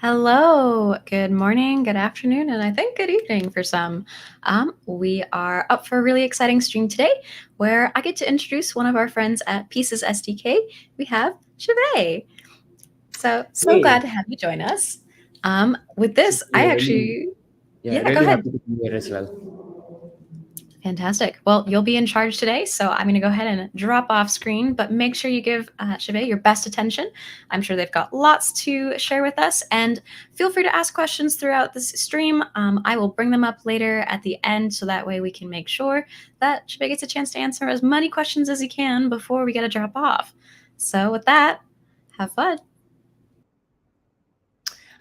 Hello, good morning, good afternoon, and I think good evening for some. We are up for a really exciting stream today where I get to introduce one of our friends at Pieces SDK. We have Chave. So glad Hey, to have you join us. With it's this, I really, actually, yeah, yeah, go really ahead. happy to be here as well. Fantastic. Well, you'll be in charge today, so I'm going to go ahead and drop off screen, but make sure you give Chave your best attention. I'm sure they've got lots to share with us, and feel free to ask questions throughout this stream. I will bring them up later at the end, so that way we can make sure that Chave gets a chance to answer as many questions as he can before we get to drop off. So, with that, have fun.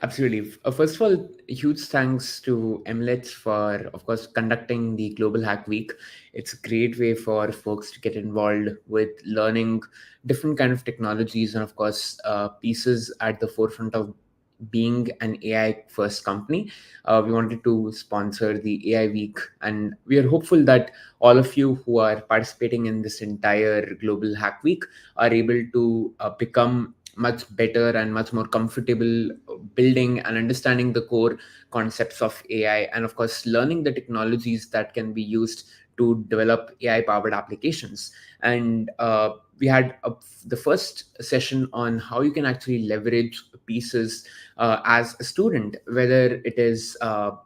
Absolutely. First of all, huge thanks to MLets for, of course, conducting the Global Hack Week. It's a great way for folks to get involved with learning different kind of technologies and, of course, pieces at the forefront of being an AI first company. We wanted to sponsor the AI week, and we are hopeful that all of you who are participating in this entire Global Hack Week are able to become much better and much more comfortable building and understanding the core concepts of AI, and of course learning the technologies that can be used to develop AI powered applications. And we had the first session on how you can actually leverage pieces as a student, whether it is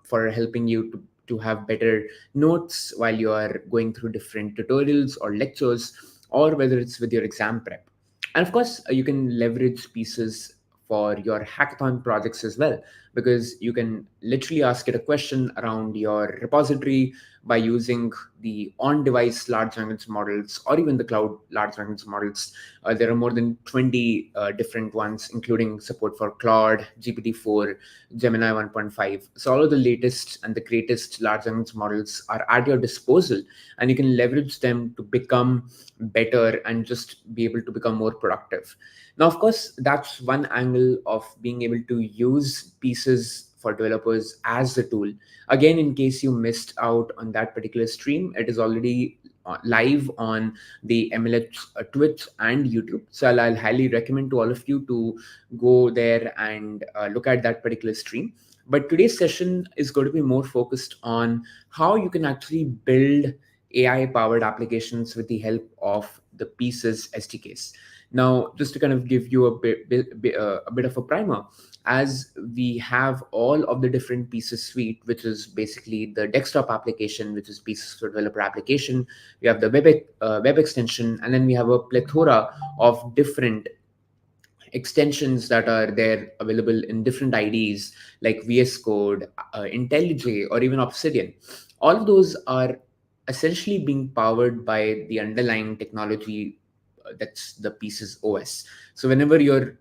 for helping you to have better notes while you are going through different tutorials or lectures, or whether it's with your exam prep. And of course, you can leverage pieces for your hackathon projects as well, because you can literally ask it a question around your repository by using the on device large language models or even the cloud large language models. There are more than 20 different ones, including support for Claude, GPT-4, Gemini 1.5. So, all of the latest and the greatest large language models are at your disposal, and you can leverage them to become better and just be able to become more productive. Now, of course, that's one angle of being able to use pieces for developers as a tool. Again, in case you missed out on that particular stream, it is already live on the MLH Twitch and YouTube. So I'll highly recommend to all of you to go there and look at that particular stream. But today's session is going to be more focused on how you can actually build AI powered applications with the help of the Pieces SDKs. Now, just to kind of give you a bit of a primer, as we have all of the different Pieces suite, which is basically the desktop application, which is Pieces for Developer application. We have the web extension, and then we have a plethora of different extensions that are there available in different IDs like VS Code, IntelliJ, or even Obsidian. All of those are essentially being powered by the underlying technology that's the Pieces OS. So whenever you're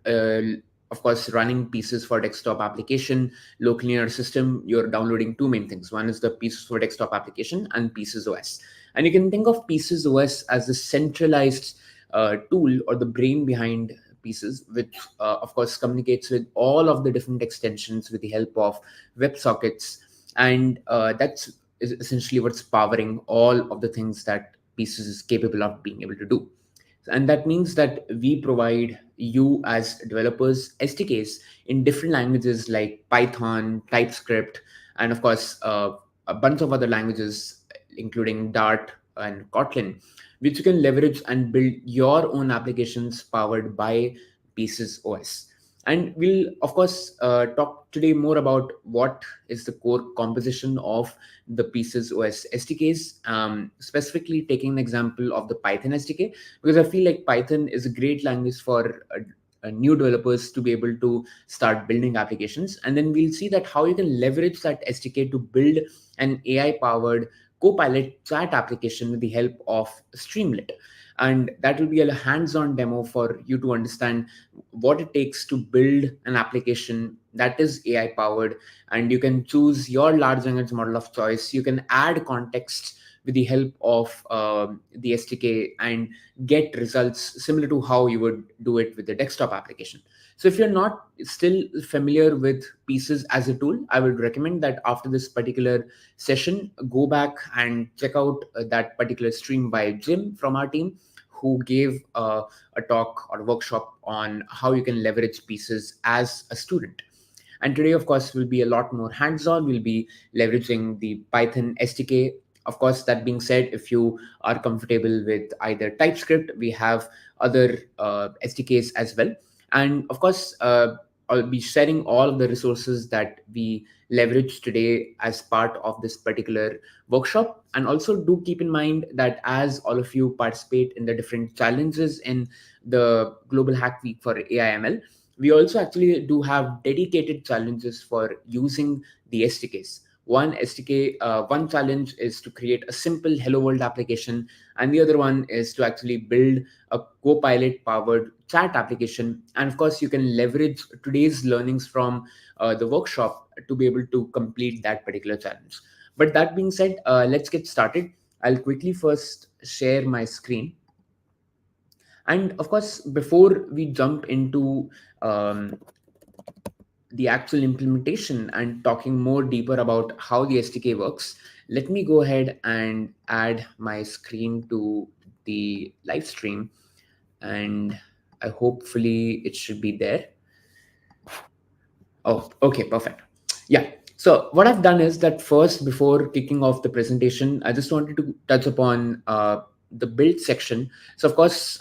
of course running Pieces for desktop application locally in your system, you're downloading two main things. One is the Pieces for desktop application and Pieces OS. And you can think of Pieces OS as the centralized tool or the brain behind Pieces, which of course communicates with all of the different extensions with the help of WebSockets. And that's is essentially what's powering all of the things that Pieces is capable of being able to do. And that means that we provide you as developers SDKs in different languages like Python, TypeScript, and of course a bunch of other languages, including Dart and Kotlin, which you can leverage and build your own applications powered by Pieces OS. And we'll, of course, talk today more about what is the core composition of the Pieces OS SDKs, specifically taking an example of the Python SDK, because I feel like Python is a great language for new developers to be able to start building applications. And then we'll see that how you can leverage that SDK to build an AI powered Copilot chat application with the help of Streamlit. And that will be a hands-on demo for you to understand what it takes to build an application that is AI powered. And you can choose your large language model of choice. You can add context with the help of the SDK and get results similar to how you would do it with the desktop application. So if you're not still familiar with Pieces as a tool, I would recommend that after this particular session, go back and check out that particular stream by Jim from our team, who gave a talk or workshop on how you can leverage Pieces as a student. And today, of course, will be a lot more hands-on. We'll be leveraging the Python SDK. Of course, that being said, if you are comfortable with either TypeScript, we have other SDKs as well. And of course, I'll be sharing all of the resources that we leverage today as part of this particular workshop. And also do keep in mind that as all of you participate in the different challenges in the Global Hack Week for AIML, we also actually do have dedicated challenges for using the SDKs. One SDK, one challenge is to create a simple Hello World application, and the other one is to actually build a Copilot powered chat application. And of course, you can leverage today's learnings from the workshop to be able to complete that particular challenge. But that being said, let's get started. I'll quickly first share my screen. And of course, before we jump into um, the actual implementation and talking more deeper about how the SDK works, let me go ahead and add my screen to the live stream. And hopefully it should be there. Oh, okay, perfect. Yeah. So what I've done is that first, before kicking off the presentation, I just wanted to touch upon the build section. So of course,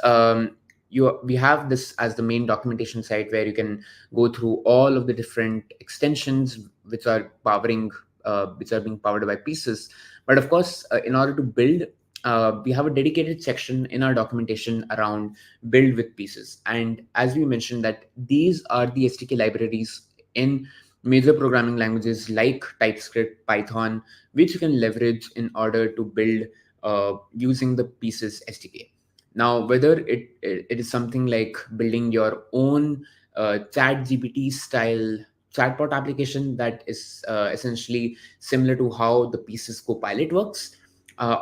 we have this as the main documentation site where you can go through all of the different extensions which are being powered by Pieces. But of course, in order to build, we have a dedicated section in our documentation around build with Pieces. And as we mentioned, that these are the SDK libraries in major programming languages like TypeScript, Python, which you can leverage in order to build using the Pieces SDK. Now, whether it is something like building your own chat GPT style chatbot application that is essentially similar to how the Pieces Copilot works,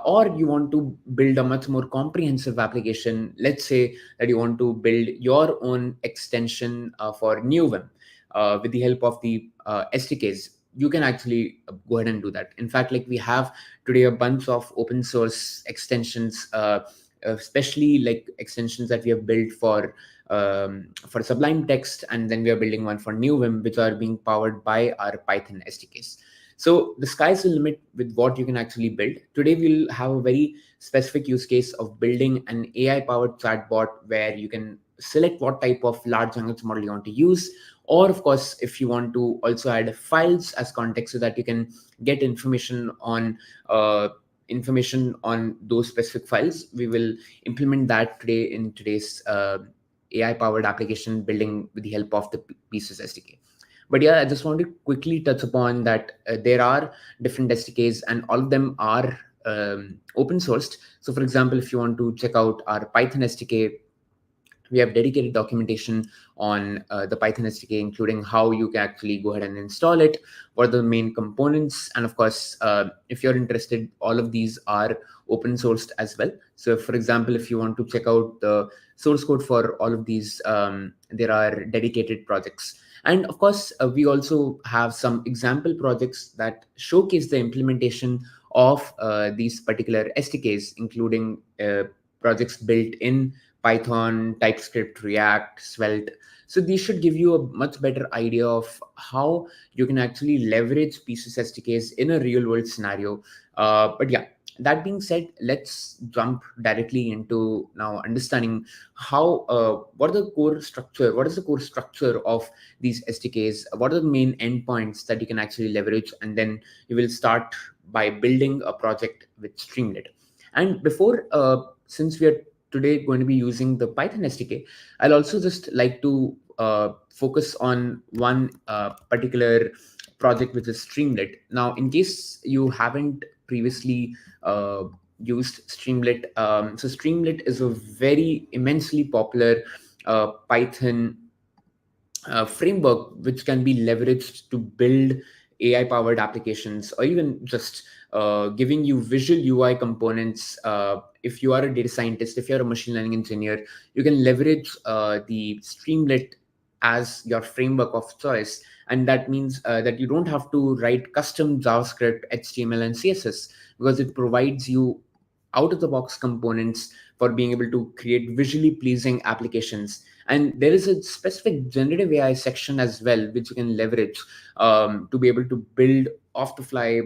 or you want to build a much more comprehensive application. Let's say that you want to build your own extension for NewVim with the help of the SDKs. You can actually go ahead and do that. In fact, like we have today a bunch of open source extensions, especially like extensions that we have built for Sublime Text, and then we are building one for NewVim, which are being powered by our Python SDKs. So the sky's the limit with what you can actually build. Today, we'll have a very specific use case of building an AI-powered chatbot where you can select what type of large language model you want to use. Or of course, if you want to also add files as context so that you can get uh, information on those specific files, we will implement that today in today's AI-powered application building with the help of the Pieces SDK. But yeah, I just want to quickly touch upon that there are different SDKs and all of them are open sourced. So for example, if you want to check out our Python SDK, we have dedicated documentation on the Python SDK, including how you can actually go ahead and install it, what are the main components, and of course, if you're interested, all of these are open sourced as well. So for example, if you want to check out the source code for all of these, there are dedicated projects. And of course, we also have some example projects that showcase the implementation of these particular SDKs, including projects built in Python, TypeScript, React, Svelte. So these should give you a much better idea of how you can actually leverage Pieces SDKs in a real world scenario. But yeah, that being said, let's jump directly into now understanding how what is the core structure of these SDKs, what are the main endpoints that you can actually leverage, and then you will start by building a project with Streamlit. And before, since we are today going to be using the Python SDK, I'll also just like to focus on one particular project, which is Streamlit. Now, in case you haven't previously uh, used Streamlit, so Streamlit is a very immensely popular Python framework which can be leveraged to build AI powered applications, or even just giving you visual UI components. If you are a data scientist, if you're a machine learning engineer, you can leverage the Streamlit as your framework of choice. And that means that you don't have to write custom JavaScript, HTML, and CSS, because it provides you out of the box components for being able to create visually pleasing applications. And there is a specific generative AI section as well, which you can leverage to be able to build off the fly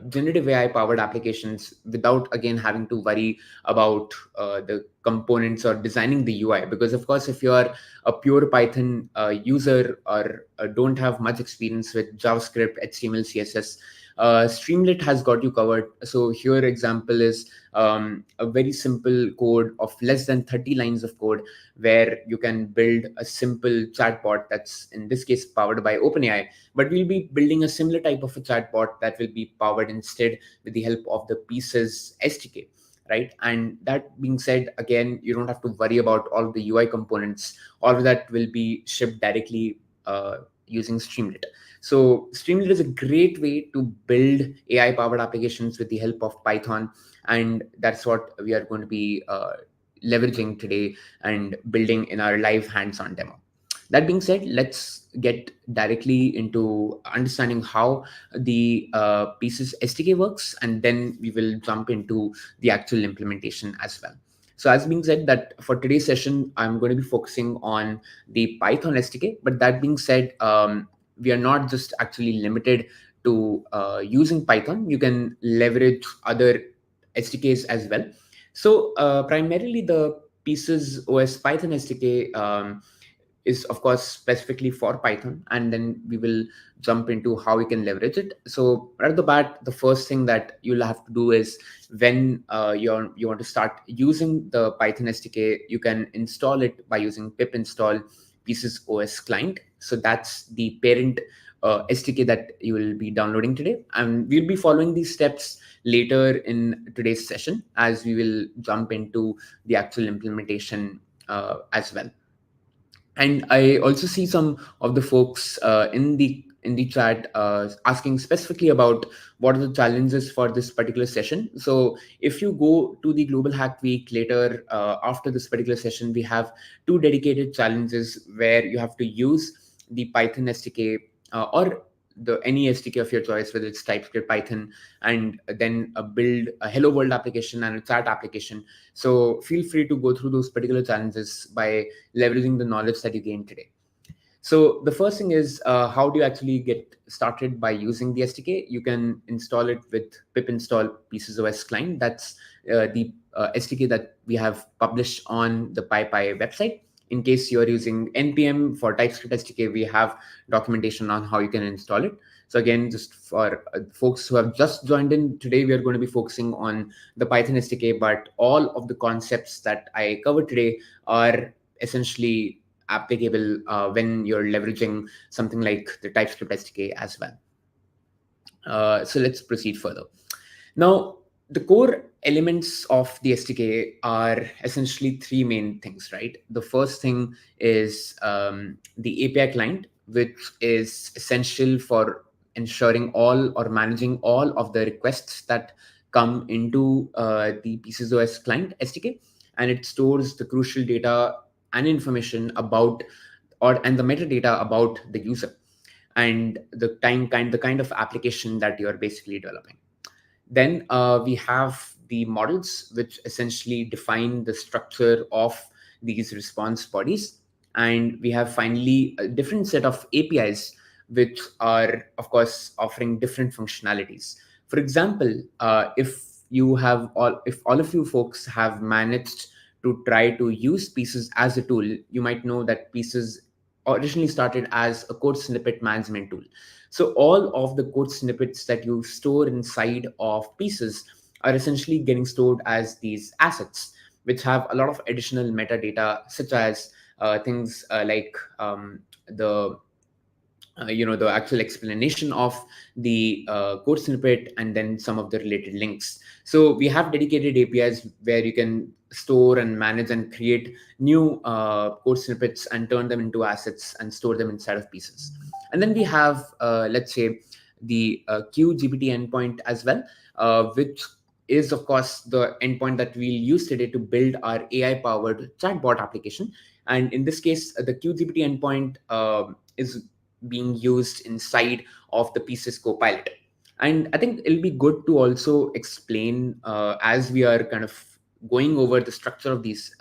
generative AI powered applications without again having to worry about the components or designing the UI. Because of course, if you are a pure Python user or don't have much experience with JavaScript, HTML, CSS, Streamlit has got you covered. So here example is a very simple code of less than 30 lines of code where you can build a simple chatbot that's in this case powered by OpenAI, but we'll be building a similar type of a chatbot that will be powered instead with the help of the Pieces SDK, right? And that being said, again, you don't have to worry about all of the UI components. All of that will be shipped directly using Streamlit. So Streamlit is a great way to build AI powered applications with the help of Python, and that's what we are going to be leveraging today and building in our live hands-on demo. That being said, let's get directly into understanding how the Pieces SDK works, and then we will jump into the actual implementation as well. So as being said, that for today's session, I'm going to be focusing on the Python SDK. But that being said, we are not just actually limited to using Python. You can leverage other SDKs as well. So primarily the Pieces OS Python SDK is of course specifically for Python, and then we will jump into how we can leverage it. So right at the bat, the first thing that you'll have to do is when you want to start using the Python SDK, you can install it by using pip install Pieces OS client. So that's the parent SDK that you will be downloading today, and we'll be following these steps later in today's session as we will jump into the actual implementation as well. And I also see some of the folks in the chat asking specifically about what are the challenges for this particular session. So if you go to the Global Hack Week later after this particular session, we have two dedicated challenges where you have to use the Python SDK or the any SDK of your choice, whether it's TypeScript, Python, and then build a Hello World application and a chat application. So feel free to go through those particular challenges by leveraging the knowledge that you gained today. So the first thing is how do you actually get started by using the SDK? You can install it with pip install Pieces OS client. That's the SDK that we have published on the PyPy website. In case you are using npm for TypeScript SDK, we have documentation on how you can install it. So again, just for folks who have just joined in today, we are going to be focusing on the Python SDK, but all of the concepts that I covered today are essentially applicable when you're leveraging something like the TypeScript SDK as well. So let's proceed further. Now, the core elements of the SDK are essentially three main things, right? The first thing is the API client, which is essential for ensuring all or managing all of the requests that come into the Pieces OS client SDK, and it stores the crucial data and information about and the metadata about the user and the kind of application that you're basically developing. Then we have the models, which essentially define the structure of these response bodies. And we have finally a different set of APIs, which are, of course, offering different functionalities. For example, if all of you folks have managed to try to use Pieces as a tool, you might know that Pieces originally started as a code snippet management tool. So all of the code snippets that you store inside of Pieces are essentially getting stored as these assets, which have a lot of additional metadata, such as things like the the actual explanation of the code snippet and then some of the related links. So we have dedicated APIs where you can store and manage and create new code snippets and turn them into assets and store them inside of Pieces. And then we have let's say the QGPT endpoint as well, which is of course the endpoint that we'll use today to build our AI powered chatbot application. And in this case, the QGPT endpoint is being used inside of the Pieces Copilot. And I think it'll be good to also explain as we are kind of going over the structure of these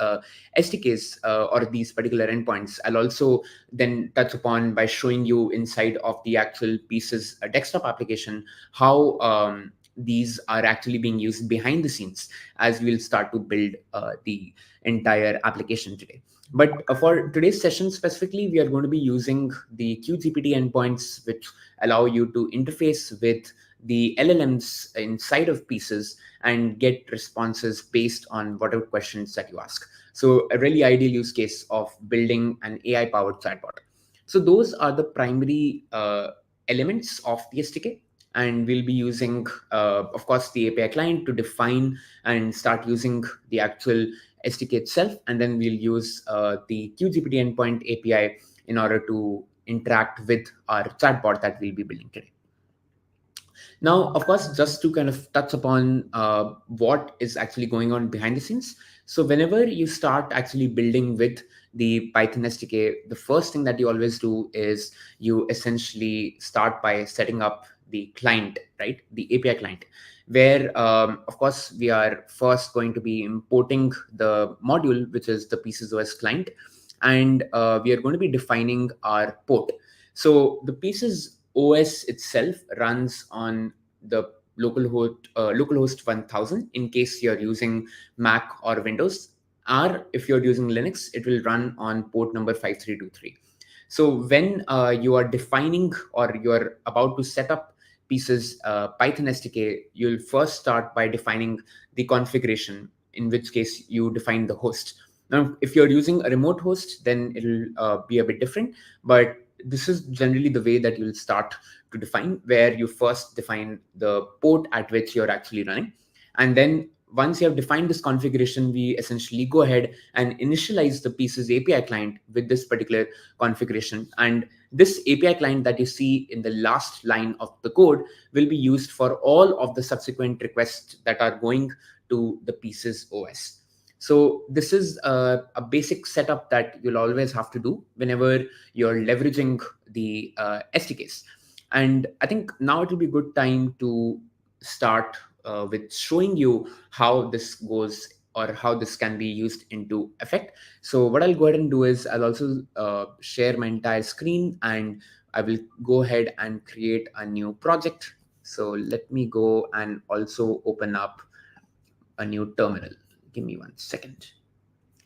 SDKs or these particular endpoints, I'll also then touch upon by showing you inside of the actual Pieces desktop application how these are actually being used behind the scenes as we'll start to build the entire application today. But for today's session specifically, we are going to be using the QGPT endpoints, which allow you to interface with the LLMs inside of Pieces and get responses based on whatever questions that you ask. So a really ideal use case of building an AI powered chatbot. So those are the primary elements of the SDK. And we'll be using, of course, the API client to define and start using the actual SDK itself. And then we'll use the QGPT endpoint API in order to interact with our chatbot that we'll be building today. Now, of course, just to kind of touch upon what is actually going on behind the scenes. So whenever you start actually building with the Python SDK, the first thing that you always do is you essentially start by setting up the client, right? The API client, where, of course, we are first going to be importing the module, which is the Pieces OS client, and we are going to be defining our port. So the Pieces OS itself runs on the localhost 1000 in case you're using Mac or Windows, or if you're using Linux, it will run on port number 5323. So when you are defining or you're about to set up Pieces Python SDK, you'll first start by defining the configuration, in which case you define the host. Now, if you're using a remote host, then it'll be a bit different, but this is generally the way that you'll start to define, where you first define the port at which you're actually running. And then once you have defined this configuration, we essentially go ahead and initialize the Pieces API client with this particular configuration. And this API client that you see in the last line of the code will be used for all of the subsequent requests that are going to the Pieces OS. So this is a basic setup that you'll always have to do whenever you're leveraging the SDKs. And I think now it will be a good time to start with showing you how this goes or how this can be used into effect. So what I'll go ahead and do is I'll also share my entire screen, and I will go ahead and create a new project. So let me go and also open up a new terminal. Give me 1 second.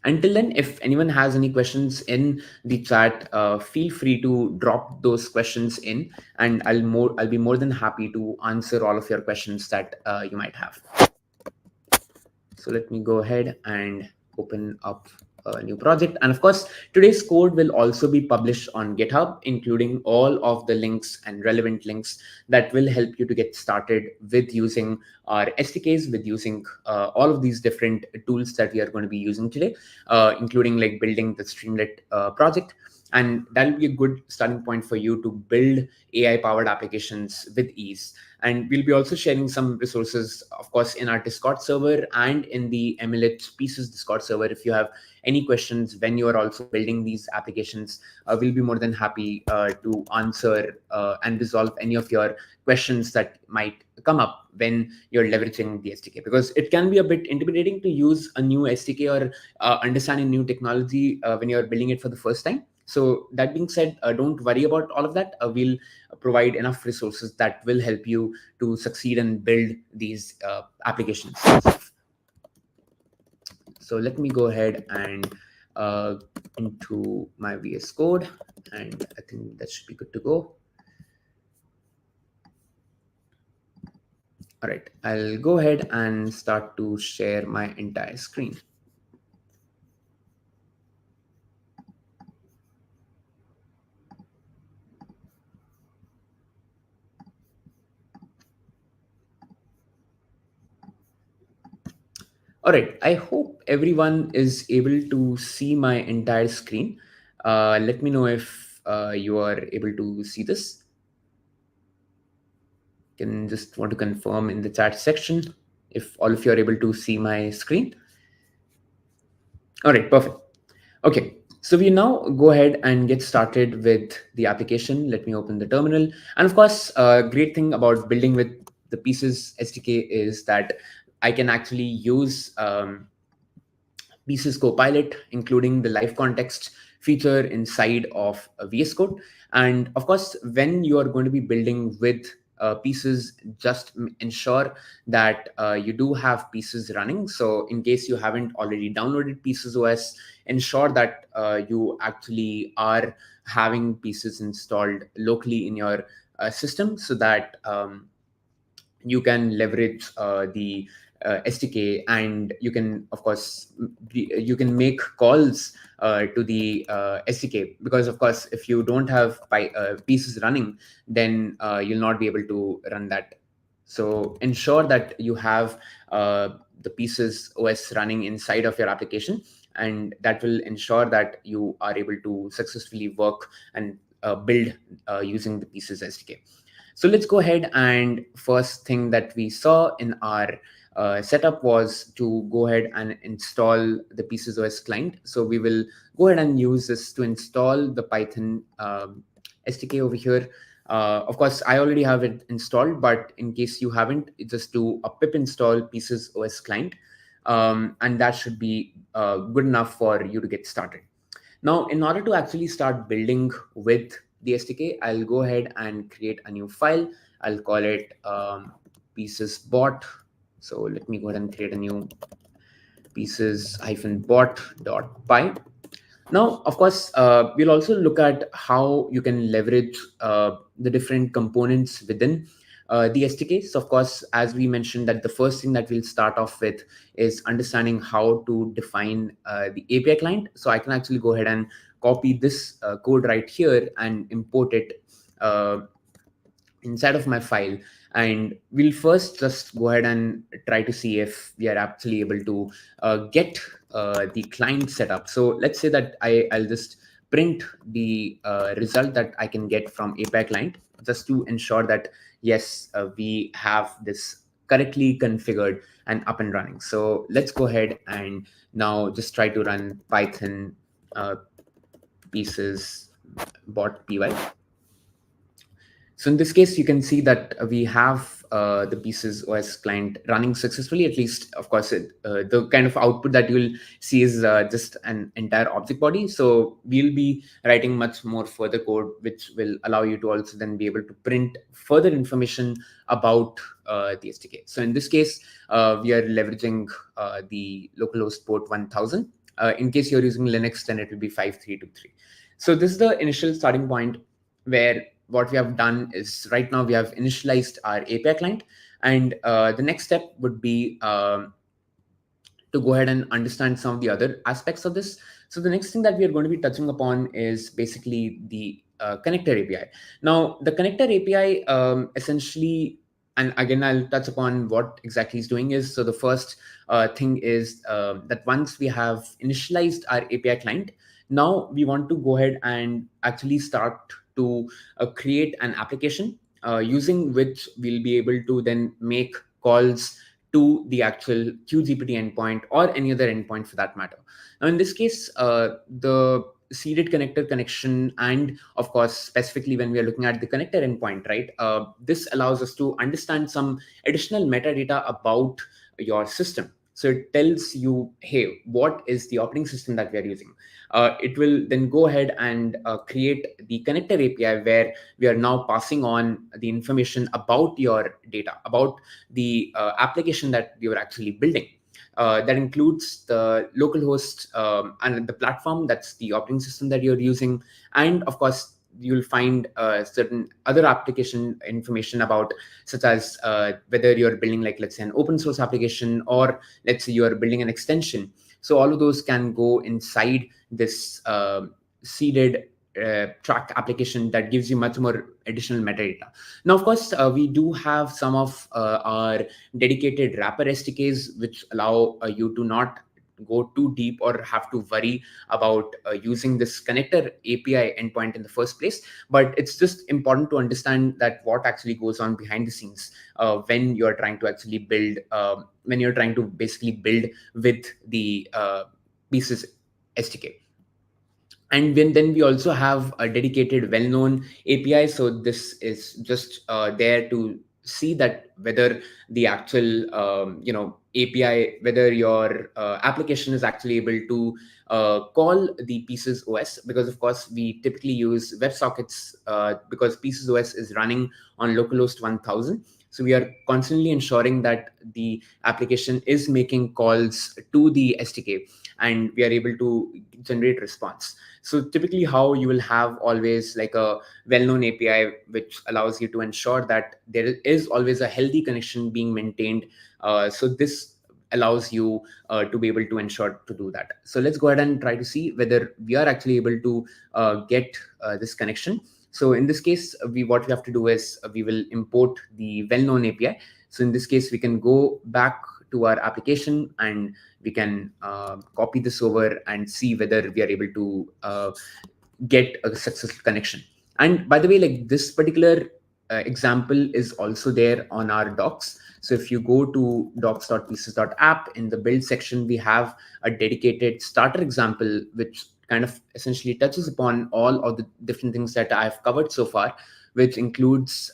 Until then, if anyone has any questions in the chat, feel free to drop those questions in, and I'll be more than happy to answer all of your questions that you might have. So let me go ahead and open up a new project. And of course, today's code will also be published on GitHub, including all of the links and relevant links that will help you to get started with using our SDKs, with using all of these different tools that we are going to be using today, including like building the Streamlit project. And that'll be a good starting point for you to build AI powered applications with ease. And we'll be also sharing some resources, of course, in our Discord server and in the MLH Pieces Discord server. If you have any questions when you are also building these applications, we'll be more than happy to answer and resolve any of your questions that might come up when you're leveraging the SDK, because it can be a bit intimidating to use a new SDK or understand a new technology when you're building it for the first time. So that being said, don't worry about all of that. We'll provide enough resources that will help you to succeed and build these applications. So let me go ahead and into my VS Code, and I think that should be good to go. All right, I'll go ahead and start to share my entire screen. All right, I hope everyone is able to see my entire screen. Let me know if you are able to see this. Can just want to confirm in the chat section if all of you are able to see my screen. All right, perfect. Okay, so we now go ahead and get started with the application. Let me open the terminal. And of course, a great thing about building with the Pieces SDK is that I can actually use Pieces Copilot, including the live context feature inside of VS Code. And of course, when you are going to be building with Pieces, just ensure that you do have Pieces running. So in case you haven't already downloaded Pieces OS, ensure that you actually are having Pieces installed locally in your system, so that you can leverage the SDK, and you can, of course, you can make calls to the SDK, because of course, if you don't have pieces running, then you'll not be able to run that. So ensure that you have the Pieces OS running inside of your application, and that will ensure that you are able to successfully work and build using the Pieces SDK. So let's go ahead, and first thing that we saw in our setup was to go ahead and install the Pieces OS client. So we will go ahead and use this to install the Python SDK over here. Of course, I already have it installed, but in case you haven't, just do a pip install Pieces OS client, and that should be good enough for you to get started. Now, in order to actually start building with the SDK, I'll go ahead and create a new file. I'll call it pieces bot. So let me go ahead and create a new pieces-bot.py. Now, of course, we'll also look at how you can leverage the different components within the SDK. So, of course, as we mentioned, that the first thing that we'll start off with is understanding how to define the API client. So I can actually go ahead and copy this code right here and import it inside of my file. And we'll first just go ahead and try to see if we are actually able to get the client set up. So let's say that I'll just print the result that I can get from API client, just to ensure that yes, we have this correctly configured and up and running. So let's go ahead and now just try to run Python pieces bot py. So in this case, you can see that we have the Pieces OS client running successfully. At least, of course, the kind of output that you'll see is just an entire object body. So we'll be writing much more further code, which will allow you to also then be able to print further information about the SDK. So in this case, we are leveraging the localhost port 1000. In case you're using Linux, then it will be 5323. So this is the initial starting point, where what we have done is right now we have initialized our API client, and the next step would be to go ahead and understand some of the other aspects of this. So the next thing that we are going to be touching upon is basically the connector API. Now, the connector API essentially, and again, I'll touch upon what exactly it's doing is, so the first thing is that once we have initialized our API client, now we want to go ahead and actually start to create an application using which we'll be able to then make calls to the actual QGPT endpoint or any other endpoint for that matter. Now, in this case, the seeded connector connection, and of course, specifically when we are looking at the connector endpoint, right? This allows us to understand some additional metadata about your system. So it tells you, hey, what is the operating system that we are using? It will then go ahead and create the connector API, where we are now passing on the information about your data, about the application that you are actually building. That includes the localhost and the platform, that's the operating system that you're using. And of course, you'll find certain other application information about, such as whether you're building, like, let's say, an open source application, or let's say you are building an extension. So all of those can go inside this seeded track application that gives you much more additional metadata. Now, of course, we do have some of our dedicated wrapper SDKs, which allow you to not go too deep or have to worry about using this connector API endpoint in the first place. But it's just important to understand that what actually goes on behind the scenes when you're trying to actually build, when you're trying to basically build with the Pieces SDK. And then we also have a dedicated well-known API. So this is just there to see that whether the actual API, whether your application is actually able to call the Pieces OS, because of course we typically use WebSockets because Pieces OS is running on localhost 1000. So we are constantly ensuring that the application is making calls to the SDK and we are able to generate response. So typically how you will have always like a well-known API which allows you to ensure that there is always a healthy connection being maintained. So this allows you to be able to ensure to do that. So let's go ahead and try to see whether we are actually able to get this connection. So in this case, what we have to do is we will import the well-known API. So in this case, we can go back to our application and we can copy this over and see whether we are able to get a successful connection. And by the way, like this particular example is also there on our docs. So if you go to docs.pieces.app, in the build section, we have a dedicated starter example, which kind of essentially touches upon all of the different things that I've covered so far, which includes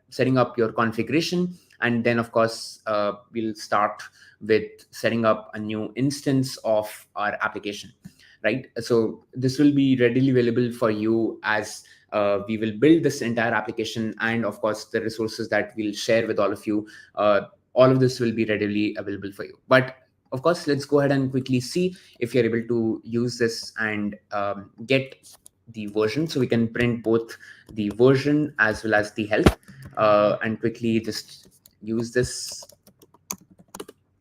setting up your configuration. And then, of course, we'll start with setting up a new instance of our application, right? So this will be readily available for you as we will build this entire application, and of course the resources that we'll share with all of you, all of this will be readily available for you. But of course, let's go ahead and quickly see if you're able to use this and get the version. So we can print both the version as well as the health, and quickly just use this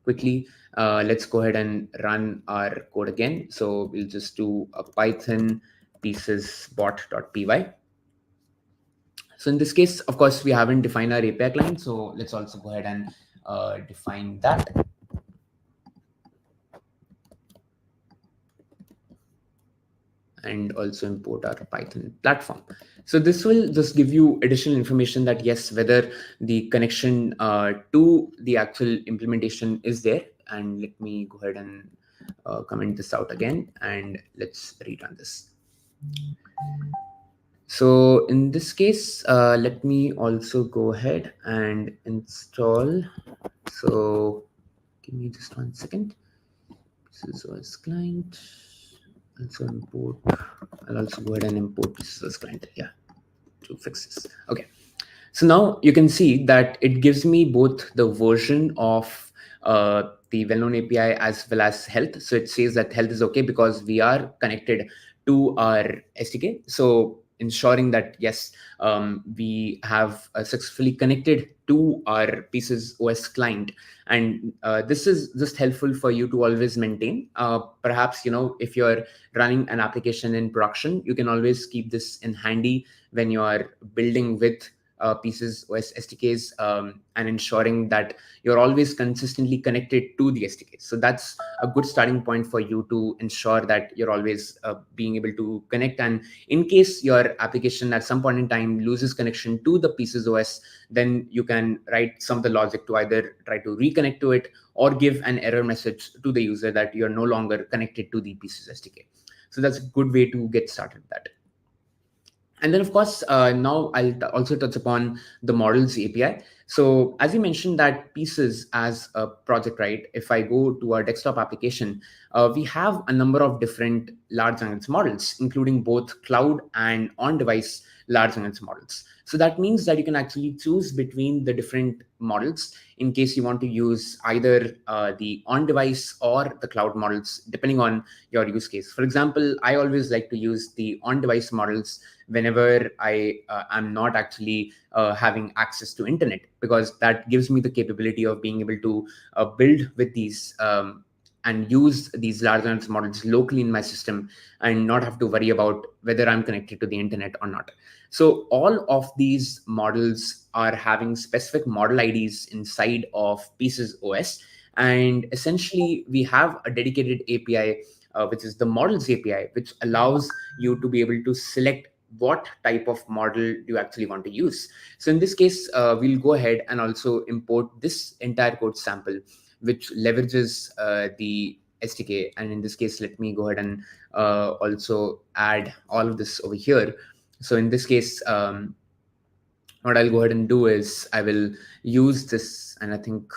quickly. Let's go ahead and run our code again. So we'll just do a Python pieces bot.py. So in this case, of course, we haven't defined our API client. So let's also go ahead and define that. And also import our Python platform. So this will just give you additional information that yes, whether the connection to the actual implementation is there. And let me go ahead and comment this out again, and let's rerun this. So in this case, let me also go ahead and install. So give me just 1 second. This is client. Also import. I'll also go ahead and import this as client. Yeah, to fix this. Okay. So now you can see that it gives me both the version of the well-known API as well as health. So it says that health is okay because we are connected to our SDK. So ensuring that yes, we have successfully connected to our Pieces OS client, and this is just helpful for you to always maintain. Perhaps if you're running an application in production, you can always keep this in handy when you are building with Pieces OS SDKs, and ensuring that you're always consistently connected to the SDK. So that's a good starting point for you to ensure that you're always being able to connect. And in case your application at some point in time loses connection to the Pieces OS, then you can write some of the logic to either try to reconnect to it or give an error message to the user that you're no longer connected to the Pieces SDK. So that's a good way to get started with that. And then, of course, now I'll also touch upon the models API. So as you mentioned that Pieces as a project, right? If I go to our desktop application, we have a number of different large language models, including both cloud and on-device large language models. So that means that you can actually choose between the different models in case you want to use either the on-device or the cloud models, depending on your use case. For example, I always like to use the on-device models whenever I am not actually having access to internet, because that gives me the capability of being able to build with these and use these large language models locally in my system and not have to worry about whether I'm connected to the internet or not. So all of these models are having specific model IDs inside of Pieces OS. And essentially, we have a dedicated API, which is the models API, which allows you to be able to select what type of model do you actually want to use. So in this case, we'll go ahead and also import this entire code sample, which leverages the SDK. And in this case, let me go ahead and also add all of this over here. So in this case, what I'll go ahead and do is I will use this, and I think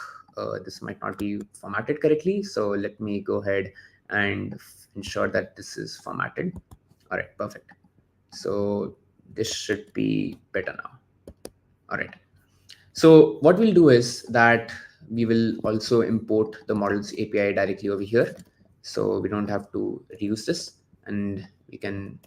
this might not be formatted correctly. So let me go ahead and ensure that this is formatted. All right, perfect. So this should be better now. All right. So what we'll do is that we will also import the models API directly over here. So we don't have to reuse this, and we can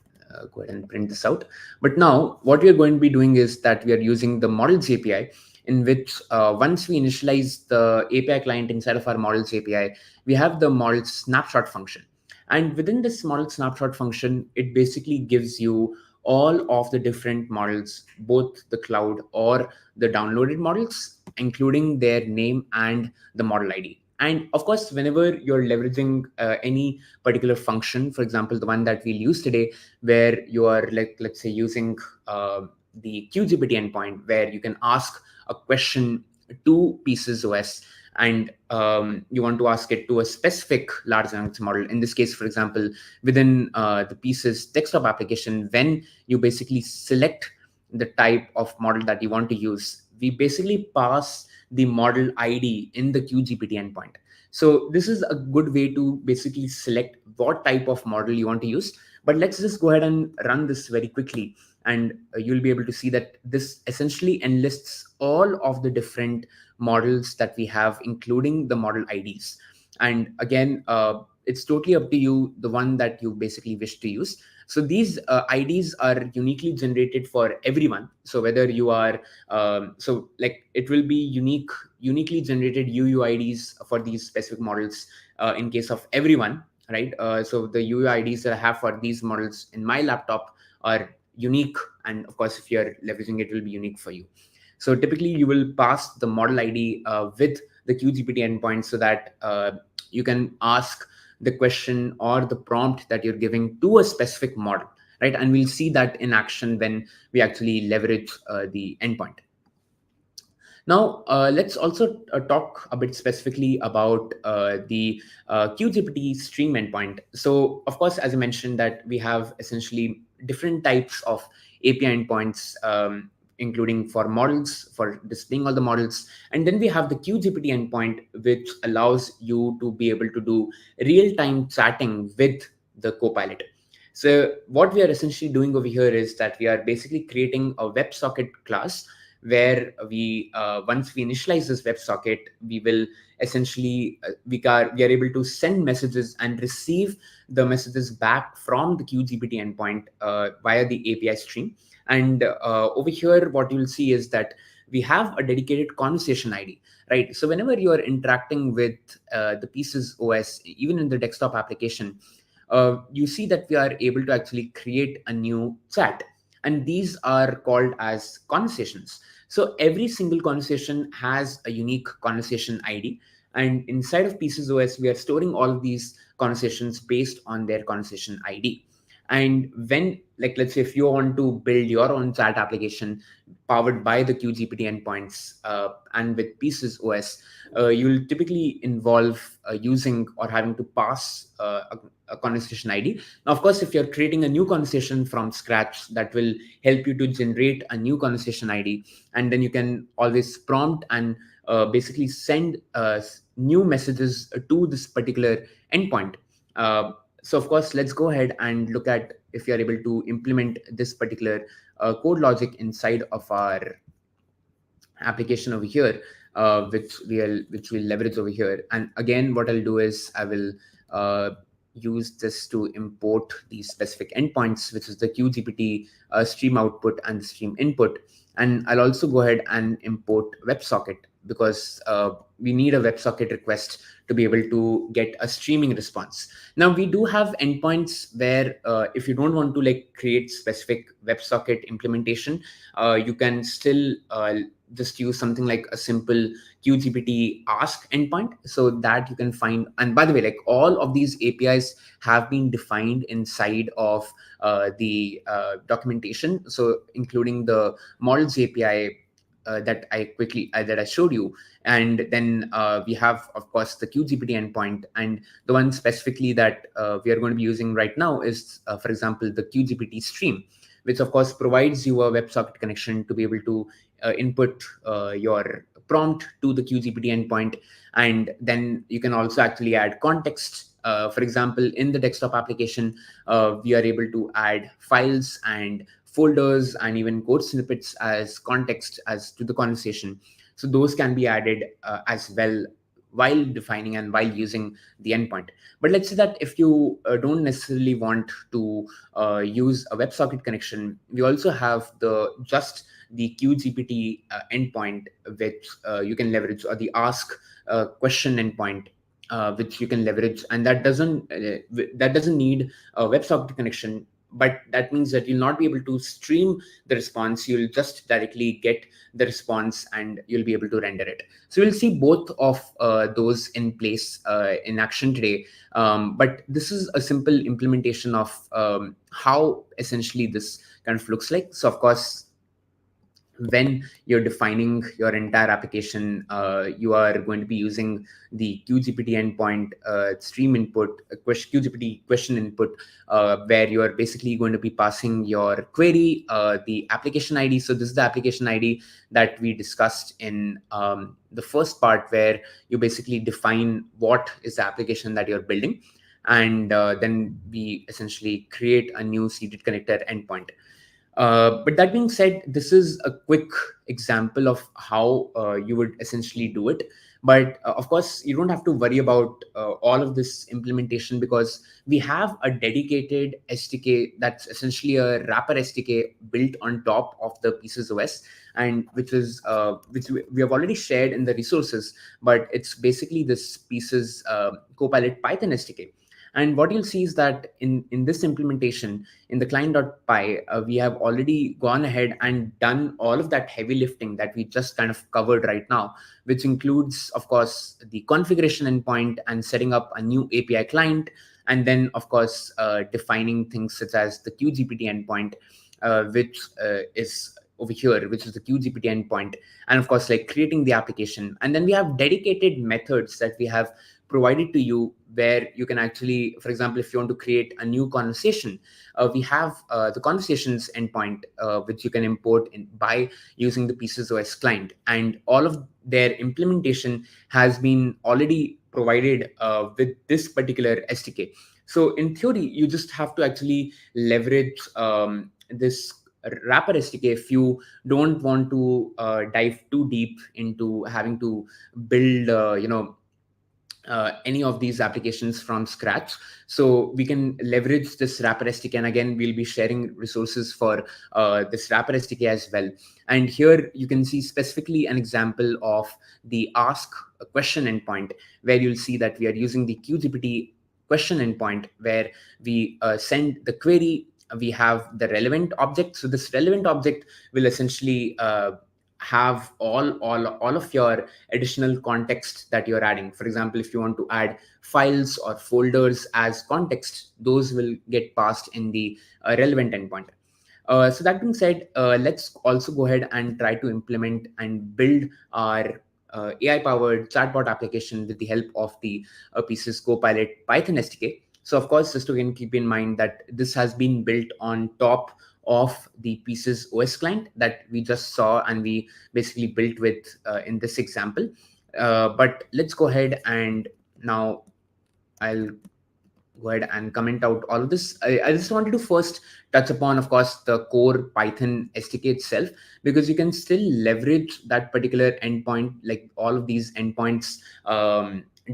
go ahead and print this out. But now what we are going to be doing is that we are using the models API, in which once we initialize the API client inside of our models API, we have the model snapshot function. And within this model snapshot function, it basically gives you all of the different models, both the cloud or the downloaded models, including their name and the model ID. And of course, whenever you're leveraging any particular function, for example, the one that we'll use today, where you are, like, let's say, using the QGPT endpoint, where you can ask a question to Pieces OS, and you want to ask it to a specific large language model. In this case, for example, within the Pieces desktop application, when you basically select the type of model that you want to use, we basically pass the model ID in the QGPT endpoint. So this is a good way to basically select what type of model you want to use. But let's just go ahead and run this very quickly, and you'll be able to see that this essentially enlists all of the different models that we have, including the model IDs. And again, it's totally up to you, the one that you basically wish to use. So these IDs are uniquely generated for everyone. So whether you are, so like it will be uniquely generated UUIDs for these specific models in case of everyone, right? So the UUIDs that I have for these models in my laptop are unique, and of course, if you're leveraging it, will be unique for you. So typically, you will pass the model ID with the QGPT endpoint, so that you can ask the question or the prompt that you're giving to a specific model, right? And we'll see that in action when we actually leverage the endpoint. Now, let's also talk a bit specifically about the QGPT stream endpoint. So, of course, as I mentioned, that we have essentially different types of API endpoints, including for models, for displaying all the models. And then we have the QGPT endpoint, which allows you to be able to do real-time chatting with the Copilot. So what we are essentially doing over here is that we are basically creating a WebSocket class, where we once we initialize this WebSocket, we will essentially we are able to send messages and receive the messages back from the QGPT endpoint via the API stream. And over here, what you'll see is that we have a dedicated conversation ID, right? So whenever you are interacting with the Pieces OS, even in the desktop application, you see that we are able to actually create a new chat, and these are called as conversations. So every single conversation has a unique conversation ID, and inside of Pieces OS, we are storing all of these conversations based on their conversation ID. And when, like, let's say if you want to build your own chat application powered by the QGPT endpoints and with Pieces OS, you'll typically involve using or having to pass a conversation ID. Now, of course, if you're creating a new conversation from scratch, that will help you to generate a new conversation ID, and then you can always prompt and basically send new messages to this particular endpoint. So of course, let's go ahead and look at if you are able to implement this particular code logic inside of our application over here, which we'll leverage over here. And again, what I'll do is I will use this to import these specific endpoints, which is the QGPT stream output and the stream input. And I'll also go ahead and import WebSocket, because we need a WebSocket request to be able to get a streaming response. Now, we do have endpoints where if you don't want to like create specific WebSocket implementation, you can still just use something like a simple QGPT ask endpoint, so that you can find. And by the way, like, all of these APIs have been defined inside of the documentation, so including the models API that I showed you. And then we have, of course, the QGPT endpoint, and the one specifically that we are going to be using right now is, for example, the QGPT stream, which of course provides you a WebSocket connection to be able to input your prompt to the QGPT endpoint. And then you can also actually add context. For example, in the desktop application, we are able to add files and folders and even code snippets as context as to the conversation. So those can be added as well while defining and while using the endpoint. But let's say that if you don't necessarily want to use a WebSocket connection, we also have the QGPT endpoint, which you can leverage, or the ask question endpoint, which you can leverage, and that doesn't need a WebSocket connection. But that means that you'll not be able to stream the response. You'll just directly get the response and you'll be able to render it. So we'll see both of those in place in action today. But this is a simple implementation of how essentially this kind of looks like. So of course, when you're defining your entire application, you are going to be using the QGPT endpoint stream input, QGPT question input, where you are basically going to be passing your query, the application ID. So this is the application ID that we discussed in the first part, where you basically define what is the application that you're building. And then we essentially create a new seeded connector endpoint. But that being said, this is a quick example of how you would essentially do it. But of course, you don't have to worry about all of this implementation, because we have a dedicated SDK that's essentially a wrapper SDK built on top of the Pieces OS, and which we have already shared in the resources. But it's basically this Pieces Copilot Python SDK. And what you'll see is that in this implementation, in the client.py, we have already gone ahead and done all of that heavy lifting that we just kind of covered right now, which includes, of course, the configuration endpoint and setting up a new API client. And then, of course, defining things such as the QGPT endpoint, which is over here, which is the QGPT endpoint. And of course, like creating the application. And then we have dedicated methods that we have provided to you, where you can actually, for example, if you want to create a new conversation, we have the conversations endpoint, which you can import by using the Pieces OS client. And all of their implementation has been already provided with this particular SDK. So in theory, you just have to actually leverage this wrapper SDK if you don't want to dive too deep into having to build, any of these applications from scratch. So we can leverage this wrapper SDK. And again, we'll be sharing resources for this wrapper SDK as well. And here you can see specifically an example of the ask a question endpoint, where you'll see that we are using the QGPT question endpoint, where we send the query. We have the relevant object. So this relevant object will essentially have all of your additional context that you're adding. For example, if you want to add files or folders as context, those will get passed in the relevant endpoint. So that being said, let's also go ahead and try to implement and build our AI-powered chatbot application with the help of the Pieces Copilot Python SDK. So of course, just to again keep in mind that this has been built on top of the Pieces OS client that we just saw and we basically built with in this example. But let's go ahead and now I'll go ahead and comment out all of this. I just wanted to first touch upon, of course, the core Python SDK itself, because you can still leverage that particular endpoint, like all of these endpoints,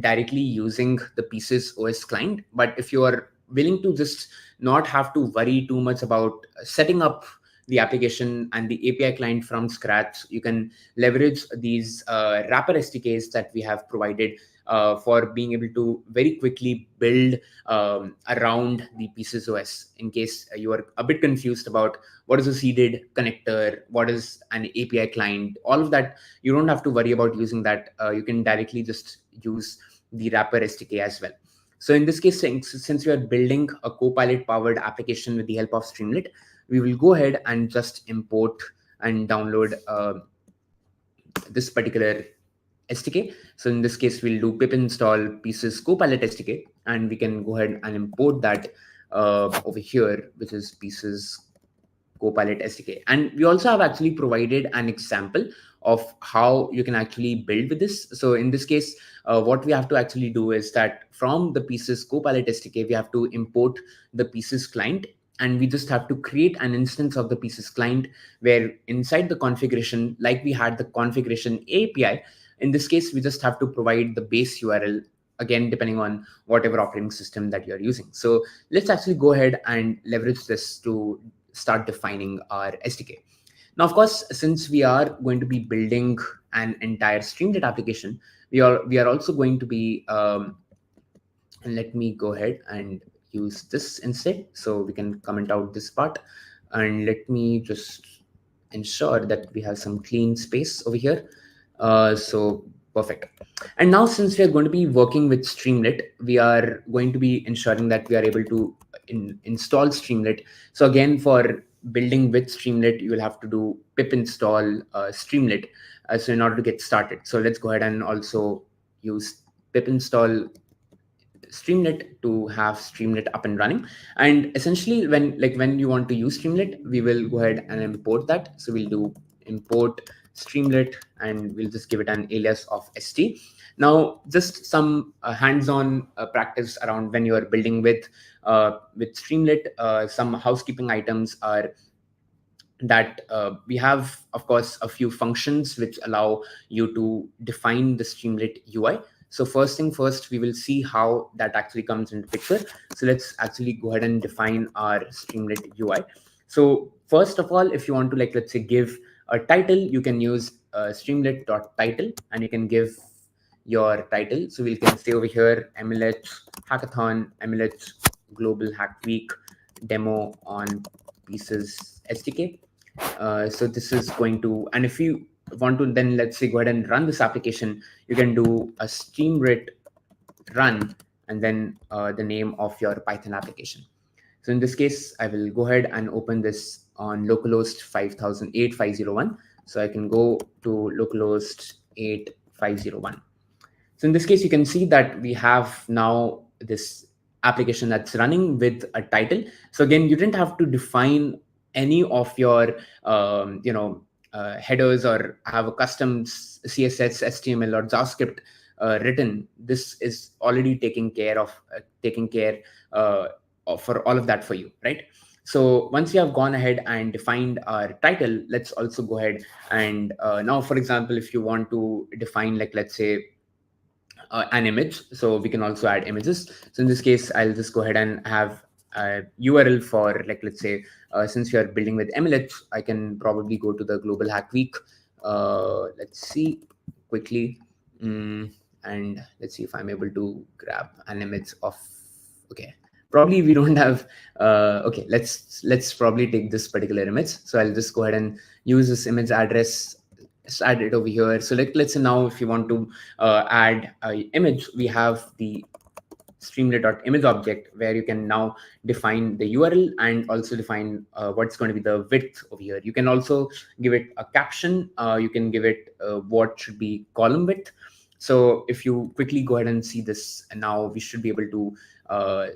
directly using the Pieces OS client. But if you are willing to just not have to worry too much about setting up the application and the API client from scratch, you can leverage these wrapper SDKs that we have provided for being able to very quickly build around the Pieces OS. In case you are a bit confused about what is a seeded connector, what is an API client, all of that, you don't have to worry about using that. You can directly just use the wrapper SDK as well. So in this case, since we are building a Copilot powered application with the help of Streamlit, we will go ahead and just import and download this particular SDK. So in this case, we'll do pip install Pieces Copilot SDK, and we can go ahead and import that over here, which is Pieces Copilot SDK. And we also have actually provided an example of how you can actually build with this. So in this case, what we have to actually do is that from the Pieces Copilot SDK, we have to import the Pieces client, and we just have to create an instance of the Pieces client, where inside the configuration, like we had the configuration API, in this case, we just have to provide the base URL, again, depending on whatever operating system that you're using. So let's actually go ahead and leverage this to start defining our SDK. Now, of course, since we are going to be building an entire Streamlit application, we are also going to be and let me go ahead and use this instead, so we can comment out this part. And let me just ensure that we have some clean space over here. So perfect. And now, since we are going to be working with Streamlit, we are going to be ensuring that we are able to install Streamlit. So again, for building with Streamlit, you will have to do pip install Streamlit. So in order to get started, so let's go ahead and also use pip install Streamlit to have Streamlit up and running. And essentially, when you want to use Streamlit, we will go ahead and import that. So we'll do import Streamlit, and we'll just give it an alias of st. Now, just some hands-on practice around when you are building with Streamlit. Some housekeeping items are that we have, of course, a few functions which allow you to define the Streamlit UI. So first thing first, we will see how that actually comes into picture. So let's actually go ahead and define our Streamlit UI. So first of all, if you want to, like, let's say, give a title, you can use streamlit.title, and you can give your title. So we can say over here, MLH Hackathon, MLH Global Hack Week demo on Pieces SDK. So this is going to, and if you want to then, let's say, go ahead and run this application, you can do a streamlit run and then the name of your Python application. So in this case, I will go ahead and open this on localhost 5008-501. So I can go to localhost 8501. So in this case, you can see that we have now this application that's running with a title. So again, you didn't have to define any of your headers or have a custom CSS, HTML, or JavaScript written. This is already taking care for all of that for you, right? So once you have gone ahead and defined our title, let's also go ahead and now, for example, if you want to define, like, let's say, an image, so we can also add images. So in this case, I'll just go ahead and have a URL for, like, let's say, since we are building with MLH, I can probably go to the Global Hack Week. Let's see quickly, and let's see if I'm able to grab an image of. Okay, probably we don't have. Okay, let's probably take this particular image. So I'll just go ahead and use this image address. Let's add it over here. So let's say now, if you want to add an image, we have the streamlit.image object, where you can now define the URL and also define what's going to be the width over here. You can also give it a caption. You can give it what should be column width. So if you quickly go ahead and see this, and now we should be able to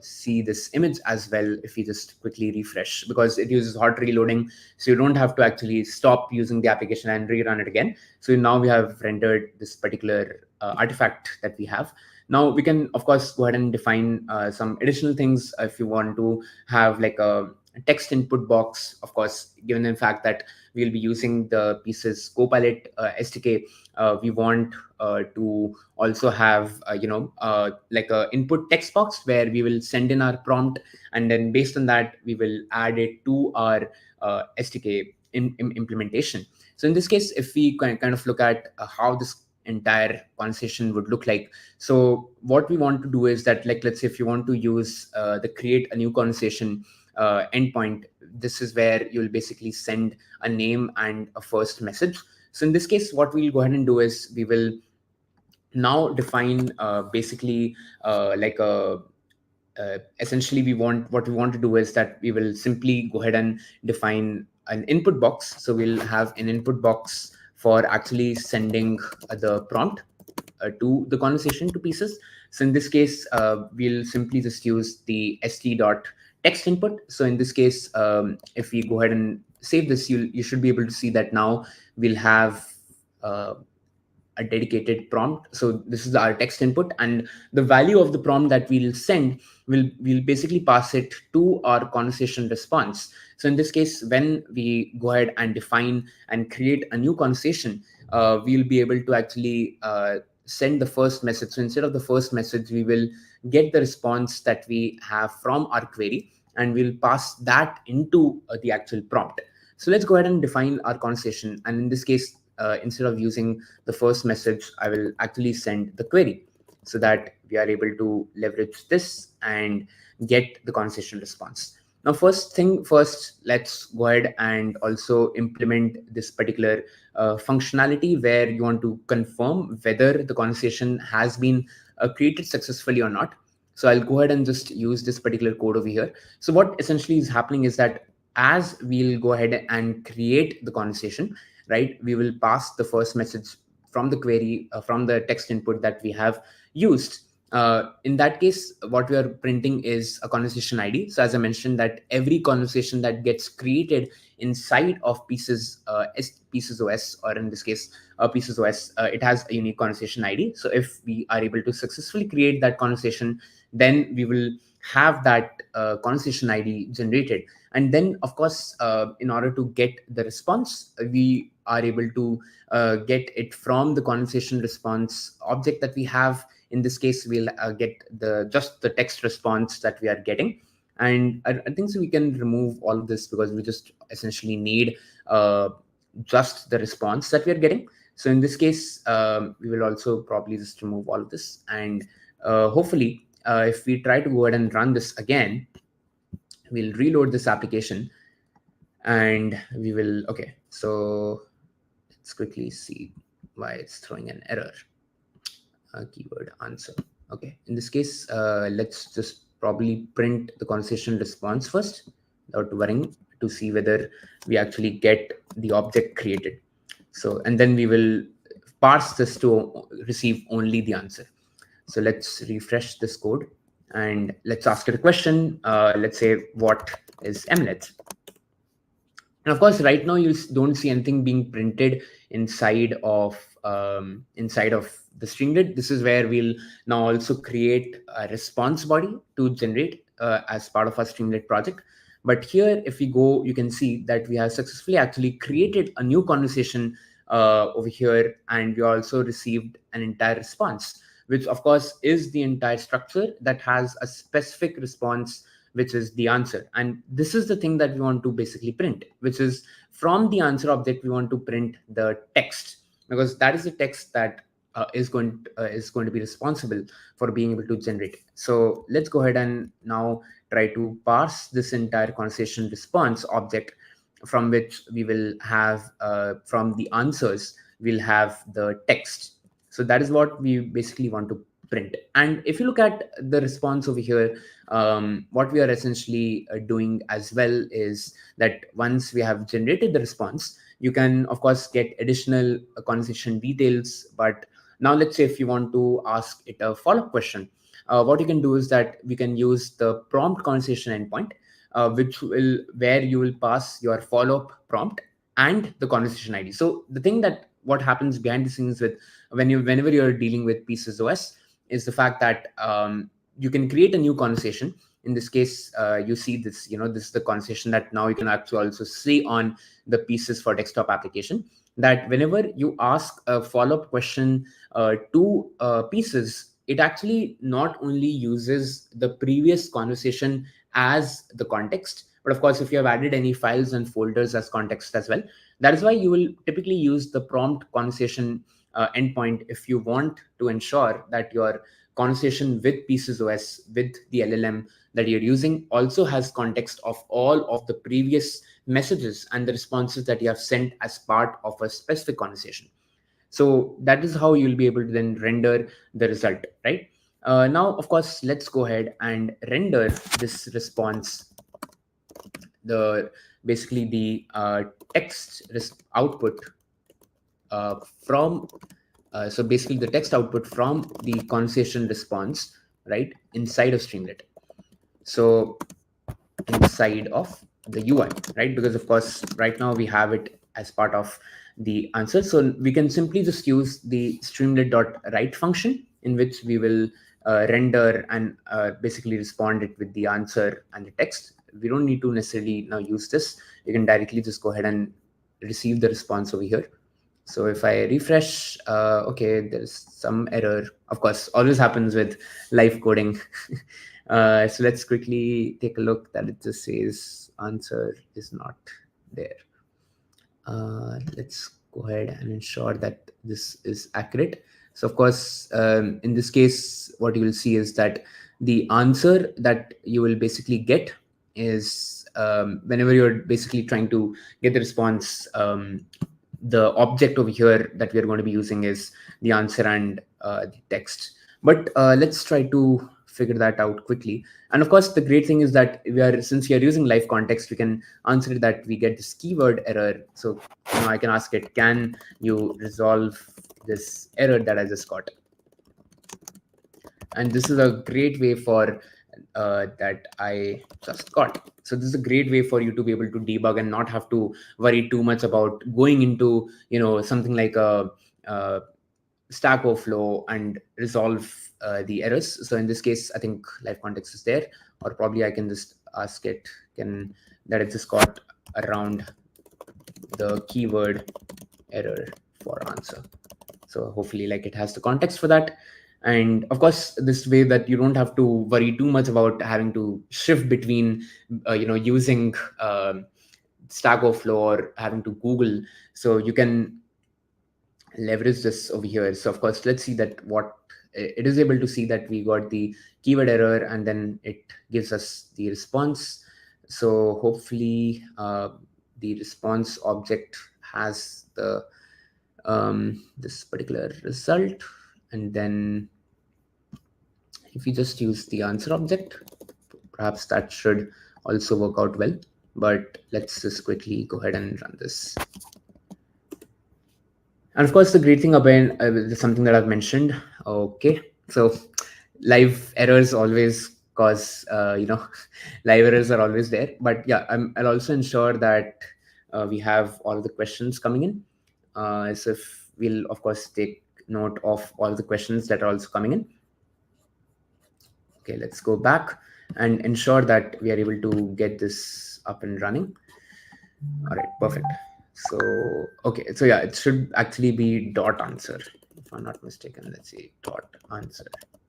see this image as well if you just quickly refresh, because it uses hot reloading, so you don't have to actually stop using the application and rerun it again. So now we have rendered this particular artifact that we have. Now we can, of course, go ahead and define some additional things. If you want to have like a text input box, of course, given the fact that we'll be using the Pieces Copilot SDK, we want to also have like a input text box where we will send in our prompt, and then based on that we will add it to our SDK implementation. So in this case, if we kind of look at how this entire conversation would look like, so what we want to do is that, like, let's say if you want to use the create a new conversation endpoint, this is where you'll basically send a name and a first message. So in this case, what we'll go ahead and do is we will now define basically like a essentially what we want to do is that we will simply go ahead and define an input box. So we'll have an input box for actually sending the prompt to the conversation to Pieces. So in this case, we'll simply just use the st.text input. So in this case, if we go ahead and save this, you should be able to see that now we'll have uh, a dedicated prompt. So this is our text input, and the value of the prompt that we'll send will basically pass it to our conversation response. So in this case, when we go ahead and define and create a new conversation, we'll be able to actually send the first message. So instead of the first message, we will get the response that we have from our query, and we'll pass that into the actual prompt. So let's go ahead and define our conversation. And in this case, instead of using the first message, I will actually send the query, so that we are able to leverage this and get the conversation response. Now, first thing first, let's go ahead and also implement this particular functionality where you want to confirm whether the conversation has been created successfully or not. So I'll go ahead and just use this particular code over here. So what essentially is happening is that as we'll go ahead and create the conversation, right, we will pass the first message from the query, from the text input that we have used. In that case, what we are printing is a conversation ID. So as I mentioned, that every conversation that gets created inside of Pieces OS, or in this case, Pieces OS, it has a unique conversation ID. So if we are able to successfully create that conversation, then we will have that conversation ID generated. And then, of course, in order to get the response, we are able to get it from the conversation response object that we have. In this case, we'll get just the text response that we are getting. And I think so we can remove all of this, because we just essentially need just the response that we are getting. So in this case, we will also probably just remove all of this. And hopefully, if we try to go ahead and run this again, we'll reload this application, and we will, okay, so let's quickly see why it's throwing an error. Keyword answer. Okay, in this case, let's just probably print the conversation response first, without worrying, to see whether we actually get the object created. So, and then we will parse this to receive only the answer. So let's refresh this code, and let's ask it a question. Let's say, what is mlet? And of course, right now you don't see anything being printed inside of the streamlit. This is where we'll now also create a response body to generate as part of our streamlit project. But here, if we go, you can see that we have successfully actually created a new conversation over here, and we also received an entire response, which of course is the entire structure that has a specific response, which is the answer. And this is the thing that we want to basically print, which is from the answer object, we want to print the text, because that is the text that is going to be responsible for being able to generate. So let's go ahead and now try to parse this entire conversation response object, from which we will have from the answers, we'll have the text. So that is what we basically want to print. And if you look at the response over here, what we are essentially doing as well is that once we have generated the response, you can of course get additional conversation details. But now let's say if you want to ask it a follow-up question, what you can do is that we can use the prompt conversation endpoint, where you will pass your follow-up prompt and the conversation ID. So the thing that what happens behind the scenes with whenever you're dealing with Pieces OS is the fact that you can create a new conversation. In this case, you see this, this is the conversation that now you can actually also see on the Pieces for desktop application, that whenever you ask a follow-up question to Pieces, it actually not only uses the previous conversation as the context, but of course, if you have added any files and folders as context as well, that is why you will typically use the prompt conversation endpoint if you want to ensure that your conversation with Pieces OS, with the LLM that you're using, also has context of all of the previous messages and the responses that you have sent as part of a specific conversation. So that is how you'll be able to then render the result, right? Now, of course, let's go ahead and render this response, basically the text output from so basically the text output from the conversation response, right, inside of Streamlit. So inside of the UI, right? Because of course, right now we have it as part of the answer. So we can simply just use the streamlit.write function, in which we will render and basically respond it with the answer and the text. We don't need to necessarily now use this. You can directly just go ahead and receive the response over here. So if I refresh, okay, there's some error. Of course, always happens with live coding. So let's quickly take a look that it just says answer is not there. Let's go ahead and ensure that this is accurate. So of course, in this case, what you will see is that the answer that you will basically get is whenever you're basically trying to get the response, the object over here that we are going to be using is the answer and the text. But let's try to figure that out quickly. And of course, the great thing is that since we are using live context, we can answer that we get this keyword error. So I can ask it, can you resolve this error that I just got? And this is a great way for that I just got. So this is a great way for you to be able to debug and not have to worry too much about going into something like a Stack Overflow and resolve the errors. So in this case, I think live context is there, or probably I can just ask it that it just got around the keyword error for answer. So hopefully like it has the context for that. And of course, this way that you don't have to worry too much about having to shift between using Stack Overflow or having to Google. So you can leverage this over here. So of course, let's see that what it is able to see, that we got the keyword error and then it gives us the response. So hopefully the response object has the this particular result. And then if we just use the answer object, perhaps that should also work out well. But let's just quickly go ahead and run this. And of course, the great thing about something that I've mentioned. Okay, so live errors always cause live errors are always there. But yeah, I'll also ensure that we have all the questions coming in. So if we'll of course take note of all the questions that are also coming in. Okay, let's go back and ensure that we are able to get this up and running. All right, perfect. So okay, so yeah, it should actually be dot answer if I'm not mistaken. Let's see, dot answer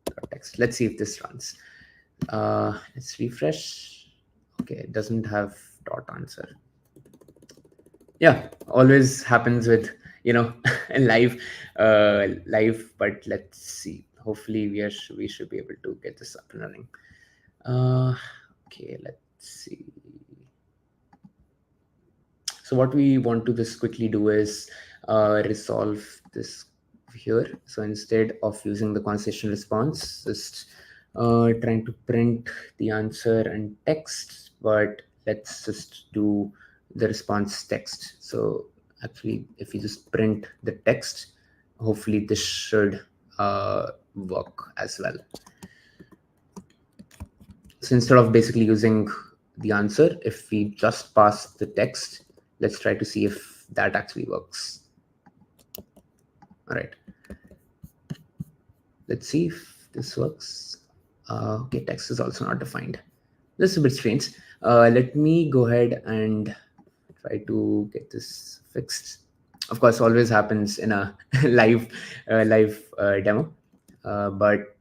dot text. Let's see if this runs. Let's refresh. Okay, it doesn't have dot answer. Yeah, always happens with live live. But let's see, hopefully we should be able to get this up and running. Okay, let's see. So what we want to just quickly do is resolve this here. So instead of using the conversation response, just trying to print the answer and text, but let's just do the response text. So actually, if you just print the text, hopefully this should work as well. So instead of basically using the answer, if we just pass the text, let's try to see if that actually works. All right. Let's see if this works. Okay, text is also not defined. This is a bit strange. Let me go ahead and try to get this fixed. Of course, always happens in a live demo. But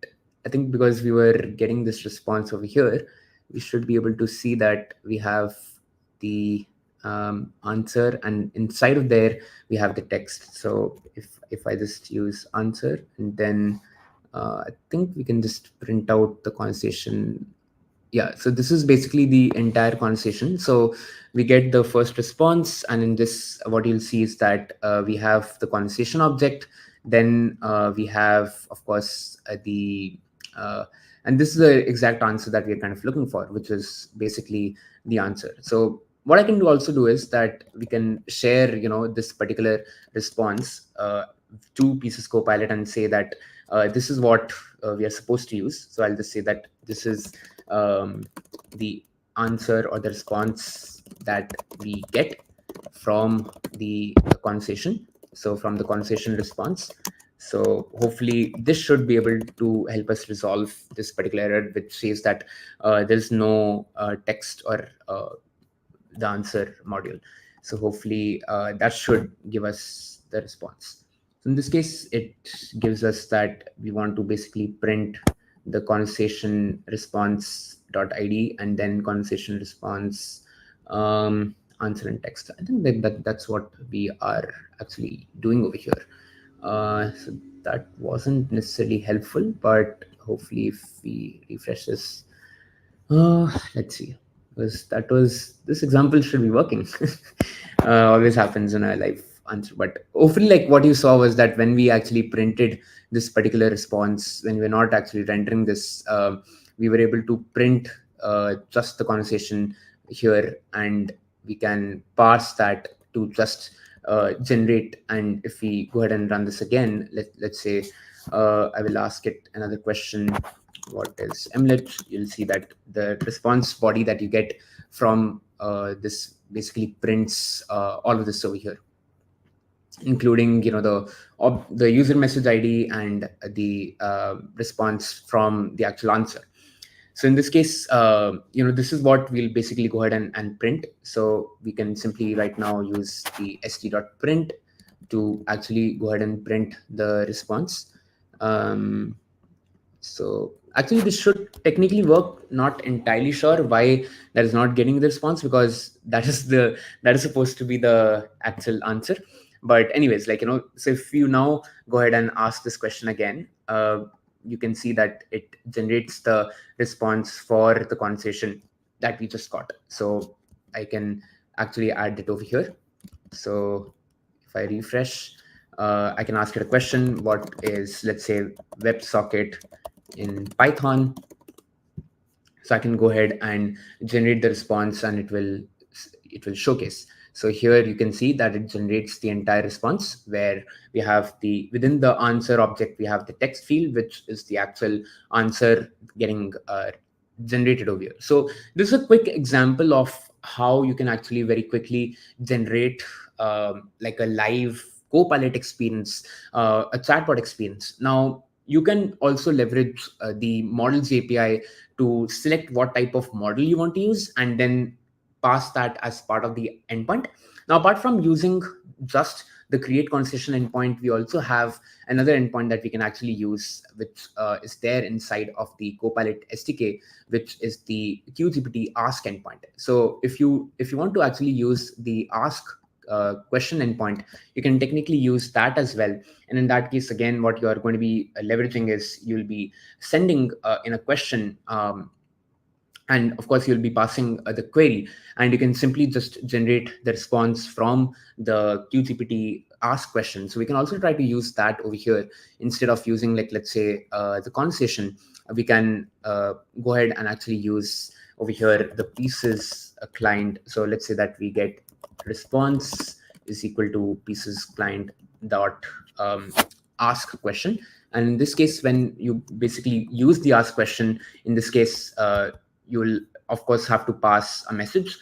I think because we were getting this response over here, we should be able to see that we have the answer, and inside of there we have the text. So if I just use answer, and then I think we can just print out the conversation. Yeah, so this is basically the entire conversation. So we get the first response, and in this what you'll see is that we have the conversation object, then we have of course the and this is the exact answer that we're kind of looking for, which is basically the answer. So what I can also do is that we can share this particular response to Pieces Copilot and say that this is what we are supposed to use. So I'll just say that this is the answer or the response that we get from the conversation, so from the conversation response. So hopefully this should be able to help us resolve this particular error, which says that there's no text or the answer module. So hopefully that should give us the response. So in this case, it gives us that we want to basically print the conversation response dot id and then conversation response answer and text. I think that's what we are actually doing over here. So that wasn't necessarily helpful, but hopefully if we refresh this, let's see. Was that was this example should be working. Always happens in our life answer, but hopefully, like what you saw was that when we actually printed this particular response, when we're not actually rendering this, we were able to print just the conversation here, and we can parse that to just generate. And if we go ahead and run this again, let's say I will ask it another question, what is mlet, you'll see that the response body that you get from this basically prints all of this over here, including the user message id and the response from the actual answer. So in this case, this is what we'll basically go ahead and print. So we can simply right now use the st.print to actually go ahead and print the response. So actually, this should technically work. Not entirely sure why that is not getting the response, because that is supposed to be the actual answer. But anyways, so if you now go ahead and ask this question again, you can see that it generates the response for the conversation that we just got. So I can actually add it over here. So if I refresh, I can ask it a question. What is, let's say, WebSocket in Python? So I can go ahead and generate the response, and it will showcase. So here you can see that it generates the entire response, where we have within the answer object, we have the text field, which is the actual answer getting generated over here. So this is a quick example of how you can actually very quickly generate like a live Copilot experience, a chatbot experience. Now, you can also leverage the models API to select what type of model you want to use and then pass that as part of the endpoint. Now, apart from using just the create conversation endpoint, we also have another endpoint that we can actually use, which is there inside of the Copilot SDK, which is the QGPT ask endpoint. So if you want to actually use the ask question endpoint, you can technically use that as well. And in that case, again, what you are going to be leveraging is you'll be sending in a question, and of course you'll be passing the query, and you can simply just generate the response from the QGPT ask question. So we can also try to use that over here instead of using, like, let's say the conversation. We can go ahead and actually use over here the pieces client. So let's say that we get response is equal to pieces client dot ask question. And in this case, when you basically use the ask question, in this case, you will of course have to pass a message,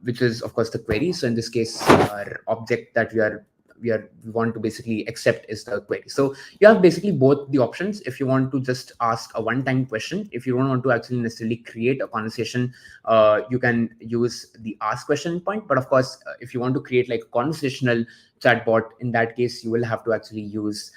which is of course the query. So in this case, our object that we want to basically accept is the query. So you have basically both the options. If you want to just ask a one-time question, if you don't want to actually necessarily create a conversation, you can use the ask question point. But of course, if you want to create like a conversational chatbot, in that case, you will have to actually use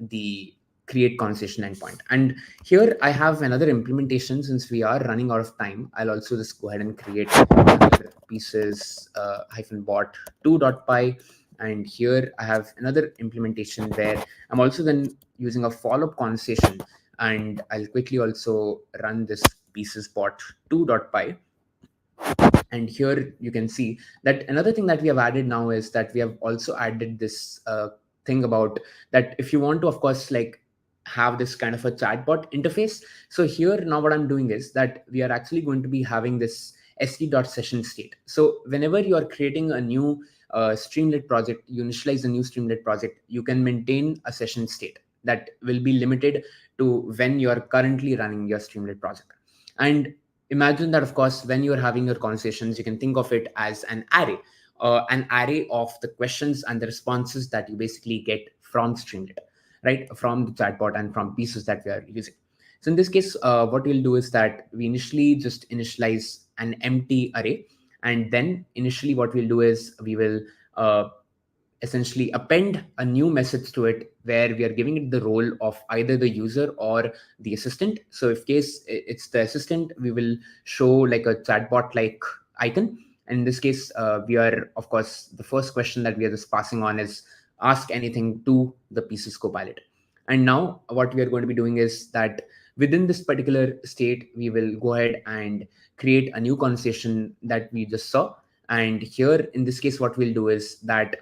the create conversation endpoint. And here I have another implementation. Since we are running out of time, I'll also just go ahead and create another pieces bot 2.py. And here I have another implementation where I'm also then using a follow-up conversation, and I'll quickly also run this pieces bot 2.py. And here you can see that another thing that we have added now is that we have also added this thing about that if you want to, of course, like have this kind of a chatbot interface. So here now what I'm doing is that we are actually going to be having this sd.session state. So whenever you are creating a new Streamlit project, you initialize a new Streamlit project, you can maintain a session state that will be limited to when you are currently running your Streamlit project. And imagine that, of course, when you're having your conversations, you can think of it as an array of the questions and the responses that you basically get from Streamlit, right? From the chatbot and from pieces that we are using. So in this case, what we'll do is that we initially just initialize an empty array. And then initially what we'll do is we will essentially append a new message to it where we are giving it the role of either the user or the assistant. So if case it's the assistant, we will show like a chatbot like icon. And in this case, we are, of course, the first question that we are just passing on is ask anything to the Pieces Copilot. And now what we are going to be doing is that within this particular state, we will go ahead and create a new conversation that we just saw. And here in this case, what we'll do is that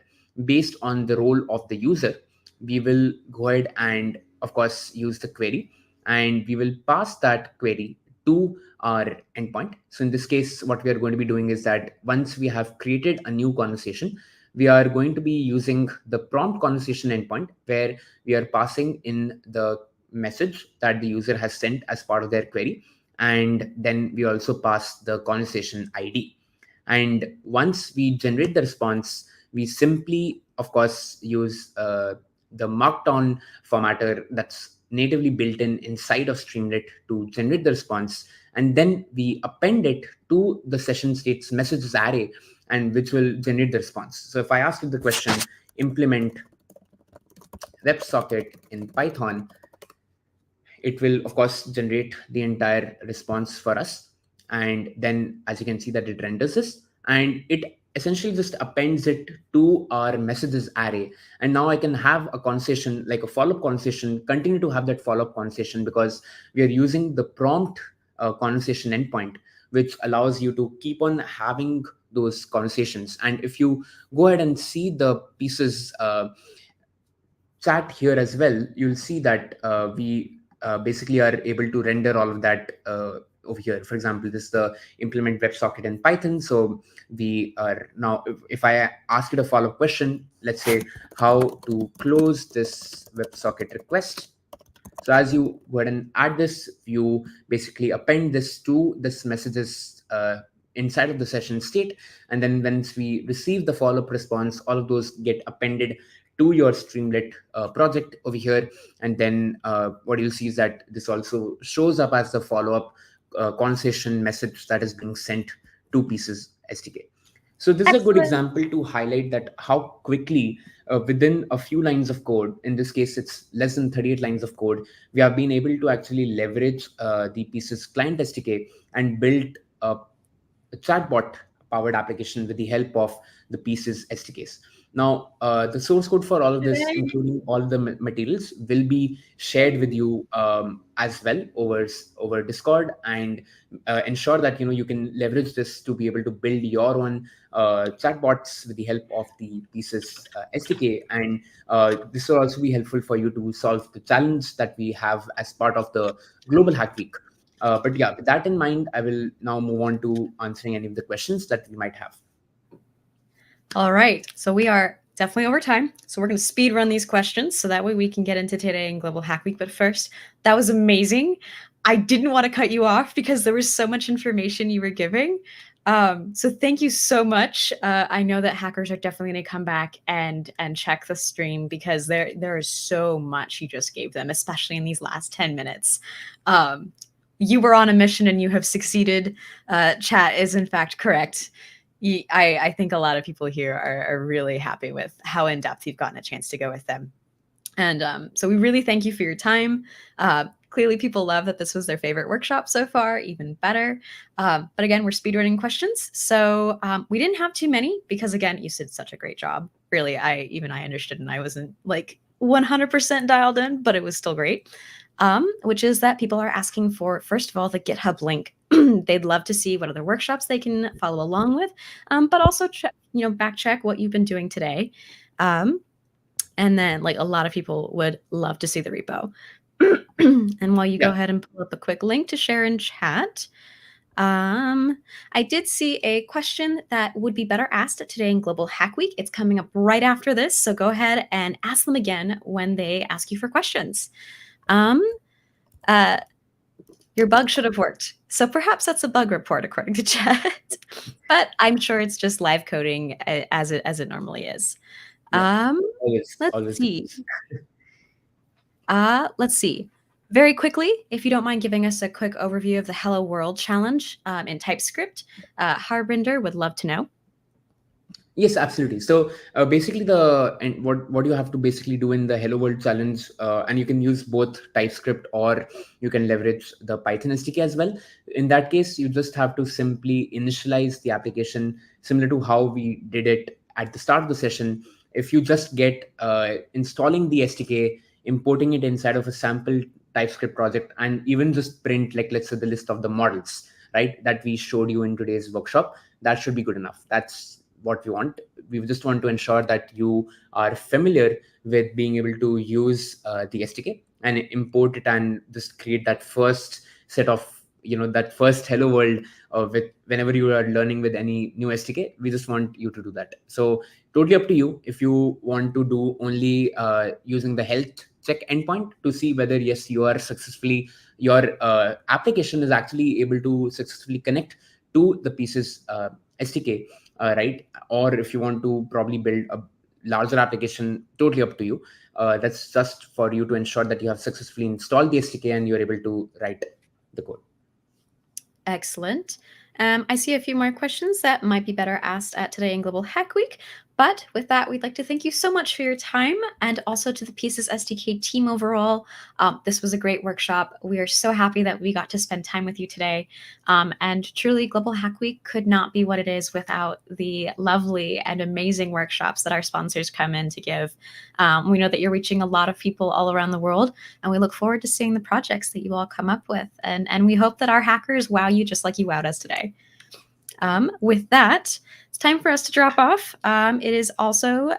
based on the role of the user, we will go ahead and, of course, use the query, and we will pass that query to our endpoint. So in this case, what we are going to be doing is that once we have created a new conversation, we are going to be using the prompt conversation endpoint where we are passing in the message that the user has sent as part of their query. And then we also pass the conversation ID. And once we generate the response, we simply, of course, use the markdown formatter that's natively built in inside of Streamlit to generate the response. And then we append it to the session states messages array, and which will generate the response. So if I ask you the question, implement WebSocket in Python, it will, of course, generate the entire response for us. And then as you can see that it renders this, and it essentially just appends it to our messages array. And now I can have a conversation, like a follow-up conversation, continue to have that follow-up conversation, because we are using the prompt conversation endpoint, which allows you to keep on having those conversations. And if you go ahead and see the Pieces chat here as well, you'll see that we basically are able to render all of that over here. For example, this is the implement WebSocket in Python. So we are now, if I ask it a follow-up question, let's say how to close this WebSocket request. So as you go ahead and add this, you basically append this to this messages inside of the session state. And then once we receive the follow-up response, all of those get appended to your Streamlit project over here. And then what you'll see is that this also shows up as the follow-up conversation message that is being sent to Pieces SDK. So this is a good Excellent. example to highlight that how quickly within a few lines of code, in this case it's less than 38 lines of code, we have been able to actually leverage the Pieces client SDK and build a chatbot powered application with the help of the Pieces SDKs. Now, the source code for all of this, including all the materials, will be shared with you as well over Discord, and ensure that you can leverage this to be able to build your own chatbots with the help of the Pieces SDK. And this will also be helpful for you to solve the challenge that we have as part of the Global Hack Week. But yeah, with that in mind, I will now move on to answering any of the questions that we might have. All right. So we are definitely over time. So we're going to speed run these questions so that way we can get into today in Global Hack Week. But first, that was amazing. I didn't want to cut you off because there was so much information you were giving. So thank you so much. I know that hackers are definitely going to come back and check the stream because there is so much you just gave them, especially in these last 10 minutes. You were on a mission and you have succeeded. Chat is in fact correct. I think a lot of people here are really happy with how in-depth you've gotten a chance to go with them. And so we really thank you for your time. Clearly, people love that this was their favorite workshop so far, even better. But again, we're speedrunning questions. So we didn't have too many because, again, you did such a great job. Really, I understood and I wasn't like 100% dialed in, but it was still great. Which is that people are asking for, first of all, the GitHub link. They'd love to see what other workshops they can follow along with, but also back check what you've been doing today. And then like a lot of people would love to see the repo. And while you go ahead and pull up a quick link to share in chat, I did see a question that would be better asked today in Global Hack Week. It's coming up right after this, so go ahead and ask them again when they ask you for questions. Your bug should have worked. So perhaps that's a bug report according to chat. But I'm sure it's just live coding as it normally is. Yeah, Um, always, let's always the see. case. Let's see. Very quickly, if you don't mind giving us a quick overview of the Hello World challenge in TypeScript, Harbinder would love to know. Yes, absolutely. So basically, and what you have to basically do in the Hello World challenge, and you can use both TypeScript or you can leverage the Python SDK as well. In that case, you just have to simply initialize the application similar to how we did it at the start of the session. If you just get installing the SDK, importing it inside of a sample TypeScript project, and even just print, like, let's say, the list of the models, right, that we showed you in today's workshop, that should be good enough. That's what we want. We just want to ensure that you are familiar with being able to use the SDK and import it and just create that first set of, that first hello world with whenever you are learning with any new SDK. We just want you to do that. So totally up to you if you want to do only using the health check endpoint to see whether yes you are successfully, your application is actually able to successfully connect to the Pieces SDK, right? Or if you want to probably build a larger application, totally up to you. That's just for you to ensure that you have successfully installed the SDK and you're able to write the code. Excellent. I see a few more questions that might be better asked at Today in Global Hack Week. But with that, we'd like to thank you so much for your time and also to the Pieces SDK team overall. This was a great workshop. We are so happy that we got to spend time with you today. And truly, Global Hack Week could not be what it is without the lovely and amazing workshops that our sponsors come in to give. We know that you're reaching a lot of people all around the world, and we look forward to seeing the projects that you all come up with. And we hope that our hackers wow you just like you wowed us today. With that, it's time for us to drop off. It is also,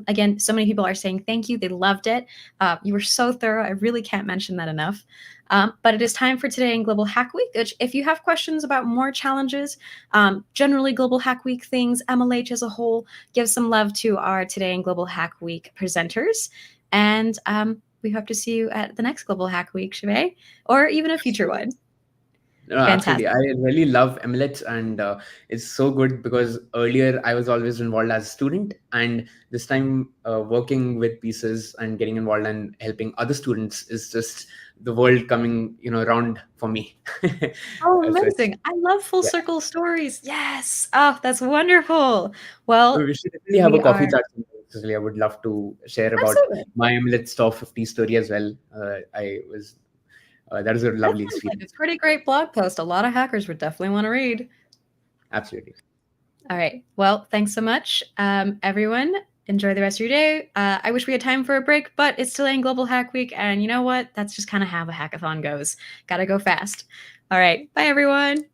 again, so many people are saying thank you. They loved it. You were so thorough. I really can't mention that enough. But it is time for Today in Global Hack Week. Which, if you have questions about more challenges, generally Global Hack Week things, MLH as a whole, give some love to our Today in Global Hack Week presenters. And we hope to see you at the next Global Hack Week, Shive, or even a future one. No, absolutely. Fantastic. I really love MLets, and it's so good because earlier I was always involved as a student, and this time working with Pieces and getting involved and helping other students is just the world coming, around for me. Oh, So it's, amazing. I love full yeah. circle stories. Yes. Oh, that's wonderful. Well, We should definitely have a we coffee are chat sometime, Cecily. I would love to share about absolutely. my MLets top 50 story as well. That was a That lovely sounds like a experience. pretty great blog post. A lot of hackers would definitely want to read. Absolutely. All right. Well, thanks so much, everyone. Enjoy the rest of your day. I wish we had time for a break, but it's still in Global Hack Week. And you know what? That's just kind of how the hackathon goes. Got to go fast. All right. Bye, everyone.